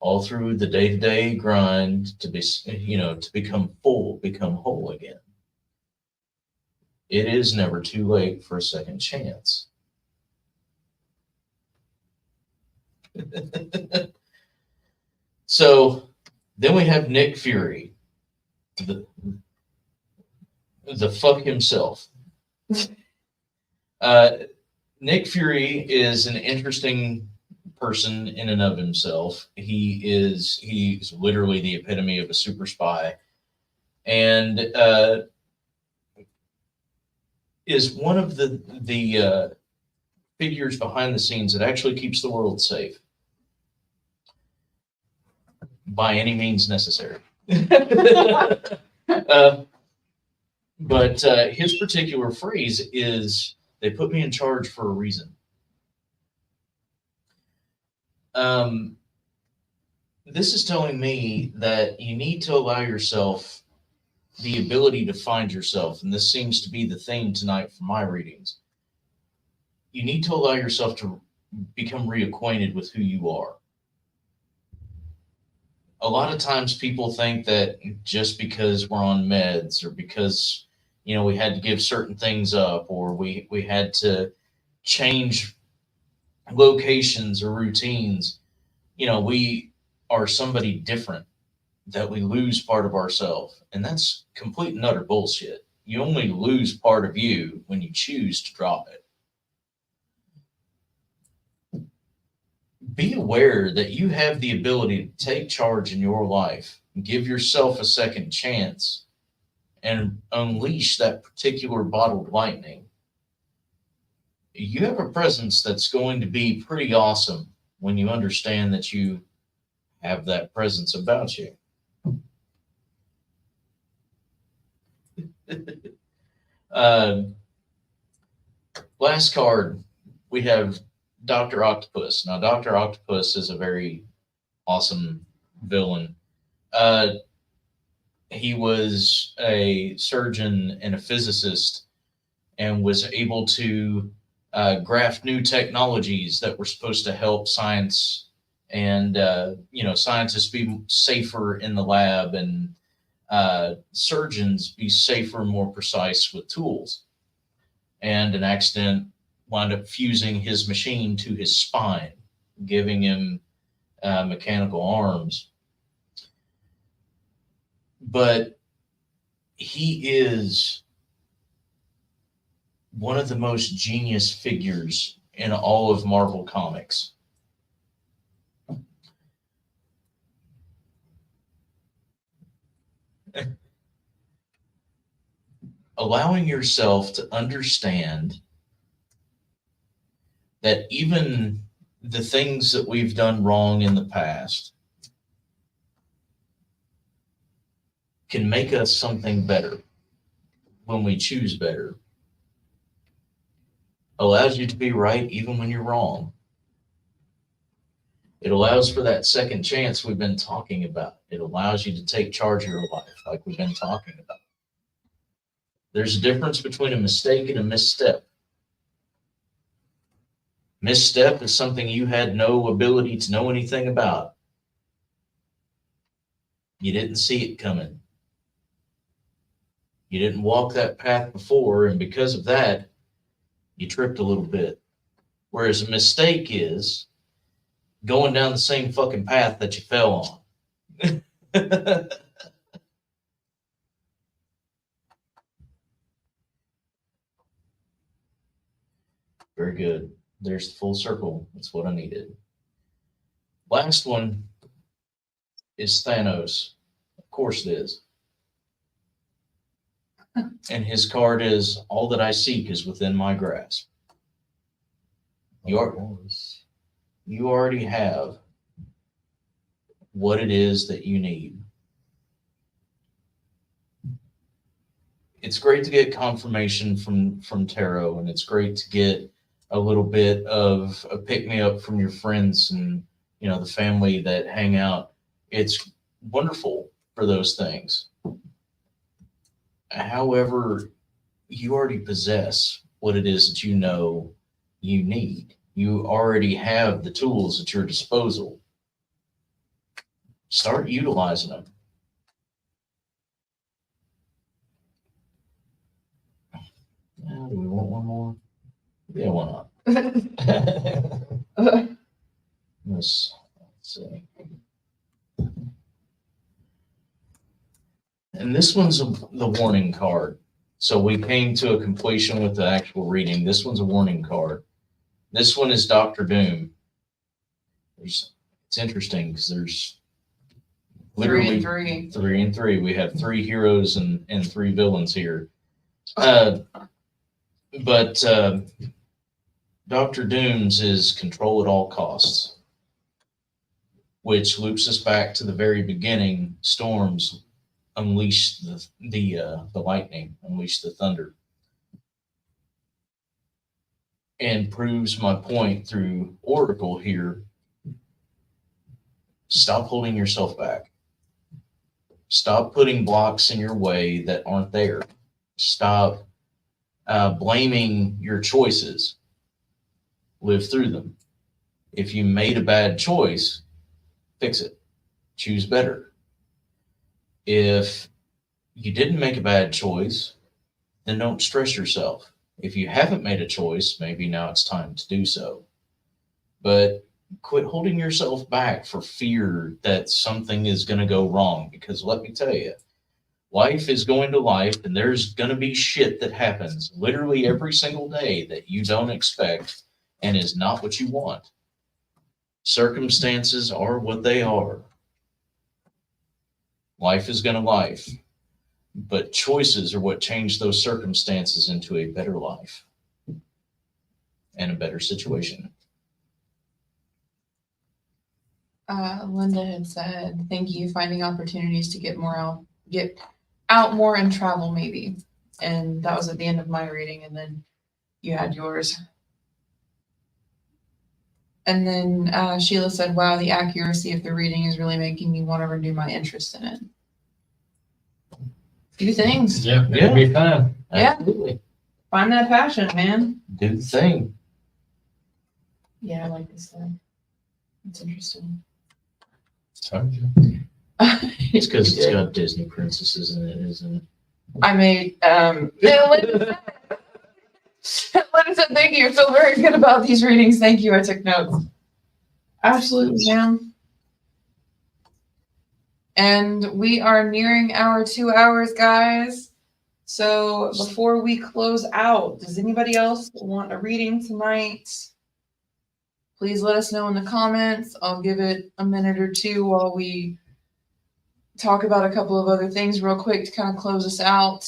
all through the day-to-day grind to be, to become full, become whole again. It is never too late for a second chance. So then we have Nick Fury, the fuck himself. Nick Fury is an interesting person in and of himself. He's literally the epitome of a super spy, and is one of the figures behind the scenes that actually keeps the world safe by any means necessary. But his particular phrase is, "They put me in charge for a reason." This is telling me that you need to allow yourself the ability to find yourself, and this seems to be the theme tonight for my readings. You need to allow yourself to become reacquainted with who you are. A lot of times people think that just because we're on meds, or because we had to give certain things up, or we had to change locations or routines, we are somebody different, that we lose part of ourselves. And that's complete and utter bullshit. You only lose part of you when you choose to drop it. Be aware that you have the ability to take charge in your life, give yourself a second chance, and unleash that particular bottled lightning. You have a presence that's going to be pretty awesome when you understand that you have that presence about you. Last card, we have Dr. Octopus. Now, Dr. Octopus is a very awesome villain. He was a surgeon and a physicist, and was able to graft new technologies that were supposed to help science and scientists be safer in the lab, and surgeons be safer and more precise with tools. And an accident wound up fusing his machine to his spine, giving him mechanical arms. But he is one of the most genius figures in all of Marvel Comics. Allowing yourself to understand that even the things that we've done wrong in the past can make us something better when we choose better. Allows you to be right even when you're wrong. It allows for that second chance we've been talking about. It allows you to take charge of your life, like we've been talking about. There's a difference between a mistake and a misstep. Misstep is something you had no ability to know anything about. You didn't see it coming. You didn't walk that path before, and because of that, you tripped a little bit. Whereas a mistake is going down the same fucking path that you fell on. Very good. There's the full circle. That's what I needed. Last one is Thanos. Of course it is. And his card is, "All that I seek is within my grasp." You already have what it is that you need. It's great to get confirmation from tarot, and it's great to get a little bit of a pick-me-up from your friends and the family that hang out. It's wonderful for those things. However, you already possess what it is that you know you need. You already have the tools at your disposal. start utilizing them. Do we want one more? Yeah, why not? Let's see. And this one's the warning card. So we came to a completion with the actual reading. This one's a warning card. This one is Dr. Doom. It's interesting because there's literally 3 and 3. 3 and 3. We have 3 heroes and 3 villains here. But Dr. Doom's is control at all costs, which loops us back to the very beginning. Storms unleash the lightning, unleash the thunder, and proves my point through Oracle here. Stop holding yourself back. Stop putting blocks in your way that aren't there. Stop blaming your choices. Live through them. If you made a bad choice, fix it. Choose better. If you didn't make a bad choice, then don't stress yourself. If you haven't made a choice, maybe now it's time to do so. But quit holding yourself back for fear that something is going to go wrong. Because let me tell you, life is going to life, and there's going to be shit that happens literally every single day that you don't expect and is not what you want. Circumstances are what they are. Life is going to life, but choices are what change those circumstances into a better life and a better situation. Linda had said, thank you, finding opportunities to get out more and travel maybe. And that was at the end of my reading, and then you had yours. And then Sheila said, wow, the accuracy of the reading is really making me want to renew my interest in it. Do things. Yeah, it'll be fun. Yeah. Absolutely. Find that passion, man. Do the thing. Yeah, I like this stuff. It's interesting. It's because it's got Disney princesses in it, isn't it? I made, Linda said, thank you. I feel very good about these readings. Thank you. I took notes. Absolutely, ma'am. And we are nearing our 2 hours, guys. So before we close out, does anybody else want a reading tonight? Please let us know in the comments. I'll give it a minute or two while we talk about a couple of other things real quick to kind of close us out.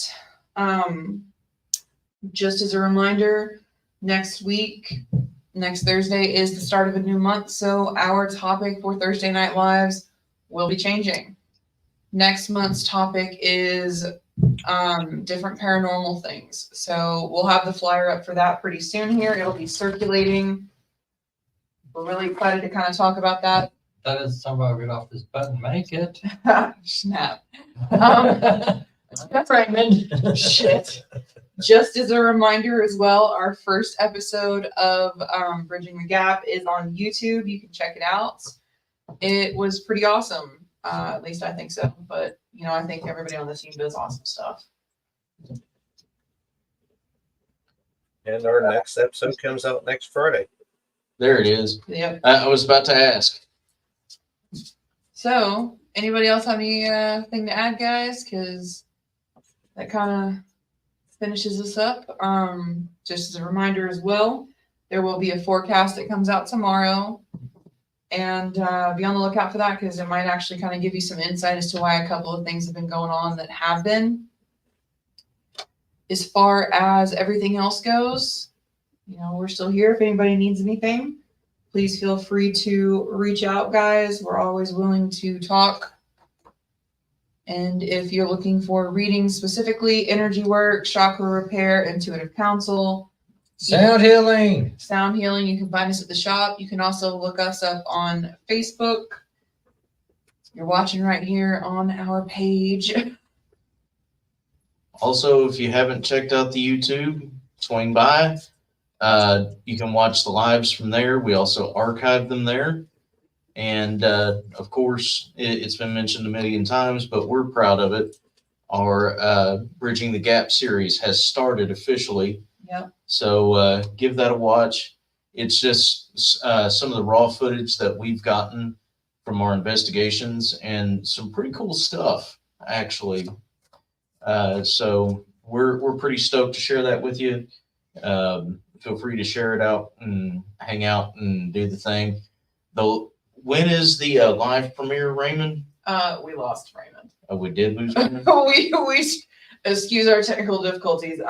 Just as a reminder, next Thursday is the start of a new month, so our topic for Thursday Night Lives will be changing. Next month's topic is different paranormal things. So we'll have the flyer up for that pretty soon here. It'll be circulating. We're really excited to kind of talk about that. That is somebody get off this button, make it. Snap. That's right, man. Shit. Just as a reminder as well, our first episode of Bridging the Gap is on YouTube. You can check it out. It was pretty awesome. At least I think so. But, I think everybody on the team does awesome stuff. And our next episode comes out next Friday. There it is. Yep. I was about to ask. So, anybody else have anything to add, guys? Because that kind of finishes us up. Just as a reminder as well, there will be a forecast that comes out tomorrow. And be on the lookout for that, because it might actually kind of give you some insight as to why a couple of things have been going on that have been. As far as everything else goes, we're still here. If anybody needs anything, please feel free to reach out, guys. We're always willing to talk. And if you're looking for readings specifically, energy work, chakra repair, intuitive counsel, Sound healing. you can find us at the shop. You can also look us up on Facebook. You're watching right here on our page. Also, if you haven't checked out the YouTube, swing by. You can watch the lives from there. We also archive them there. And of course, it's been mentioned a million times, but we're proud of it. Our Bridging the Gap series has started officially. Yep. So give that a watch. It's just some of the raw footage that we've gotten from our investigations and some pretty cool stuff, actually. So we're pretty stoked to share that with you. Feel free to share it out and hang out and do the thing. When is the live premiere, Raymond? We lost Raymond. Oh, we did lose Raymond? we excuse our technical difficulties.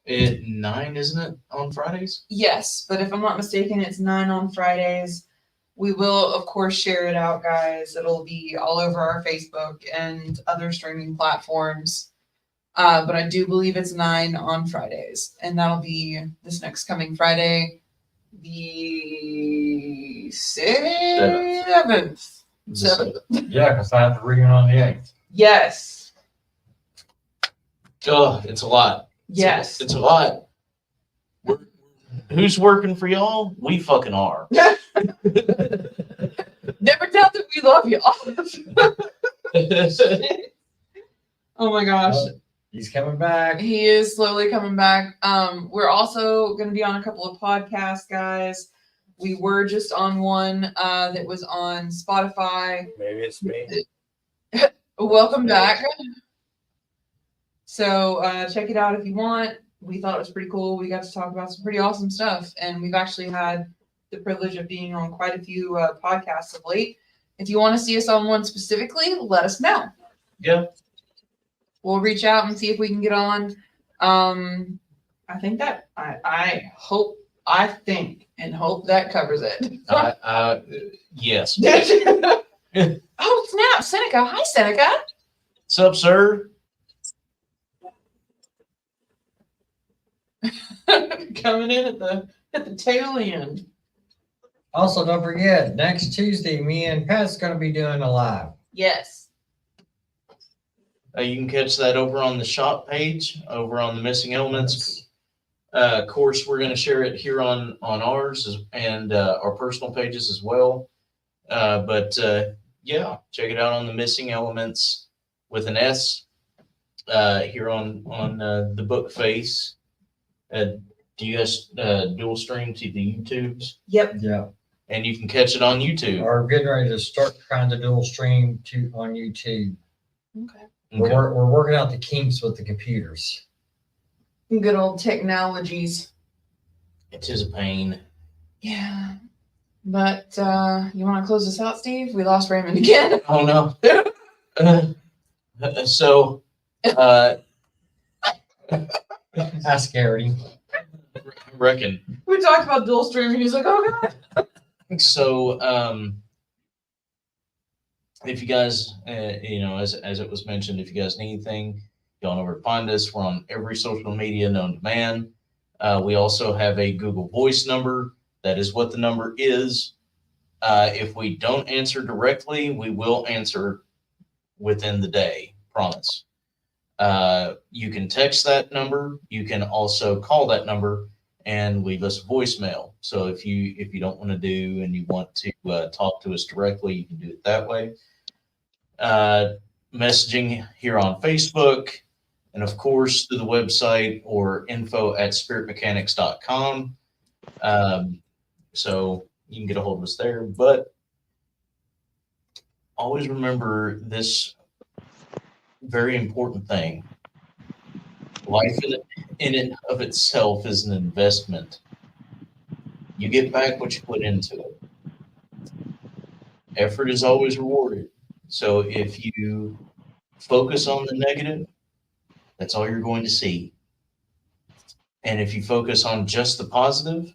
At 9, isn't it, on Fridays? Yes, but if I'm not mistaken, it's 9 on Fridays. We will, of course, share it out, guys. It'll be all over our Facebook and other streaming platforms. But I do believe it's 9 on Fridays, and that'll be this next coming Friday, the 7th. Yeah, because I have to read it on the 8th. Yes. Oh, it's a lot. Yes. It's a lot. Who's working for y'all? We fucking are. Never doubt that we love y'all. Oh my gosh. He's coming back. He is slowly coming back. We're also going to be on a couple of podcasts, guys. We were just on one that was on Spotify. Maybe it's me. Welcome back. So check it out if you want. We thought it was pretty cool. We got to talk about some pretty awesome stuff. And we've actually had the privilege of being on quite a few podcasts of late. If you want to see us on one specifically, let us know. Yeah. We'll reach out and see if we can get on. I think that I think and hope that covers it. Yes. Oh, snap. Seneca. Hi, Seneca. What's up, sir? Coming in at the tail end. Also, don't forget, next Tuesday, me and Pat's going to be doing a live. Yes. You can catch that over on the shop page, over on the Missing Elements. Of course, we're going to share it here on ours and our personal pages as well. But yeah, check it out on the Missing Elements with an S here on the book face. Do you guys dual stream to the YouTubes? Yep. Yeah. And you can catch it on YouTube. We're getting ready to start trying to dual stream on YouTube. Okay. Okay. We're working out the kinks with the computers. Good old technologies. It is a pain. Yeah. But you want to close this out, Steve? We lost Raymond again. Oh no. So Ask Gary. I reckon. We talked about dual streaming. He's like, oh god. So if you guys, as it was mentioned, if you guys need anything, y'all know where to find us. We're on every social media known to man. We also have a Google Voice number. That is what the number is. If we don't answer directly, we will answer within the day. Promise. You can text that number. You can also call that number and leave us a voicemail. So if you don't want to do and you want to talk to us directly, you can do it that way. Messaging here on Facebook, and of course through the website or info@spiritmechanics.com. So you can get a hold of us there. But always remember this very important thing. Life in and of itself is an investment. You get back what you put into it. Effort is always rewarded. So if you focus on the negative, that's all you're going to see. And if you focus on just the positive,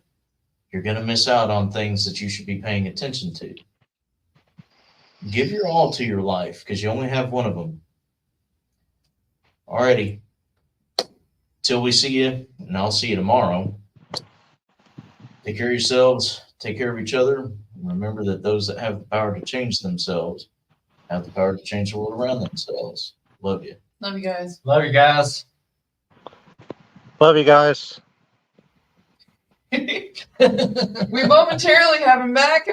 you're going to miss out on things that you should be paying attention to. Give your all to your life because you only have one of them. Alrighty. Till we see you, and I'll see you tomorrow. Take care of yourselves. Take care of each other. And remember that those that have the power to change themselves have the power to change the world around themselves. Love you. Love you guys. Love you guys. Love you guys. We momentarily have him back.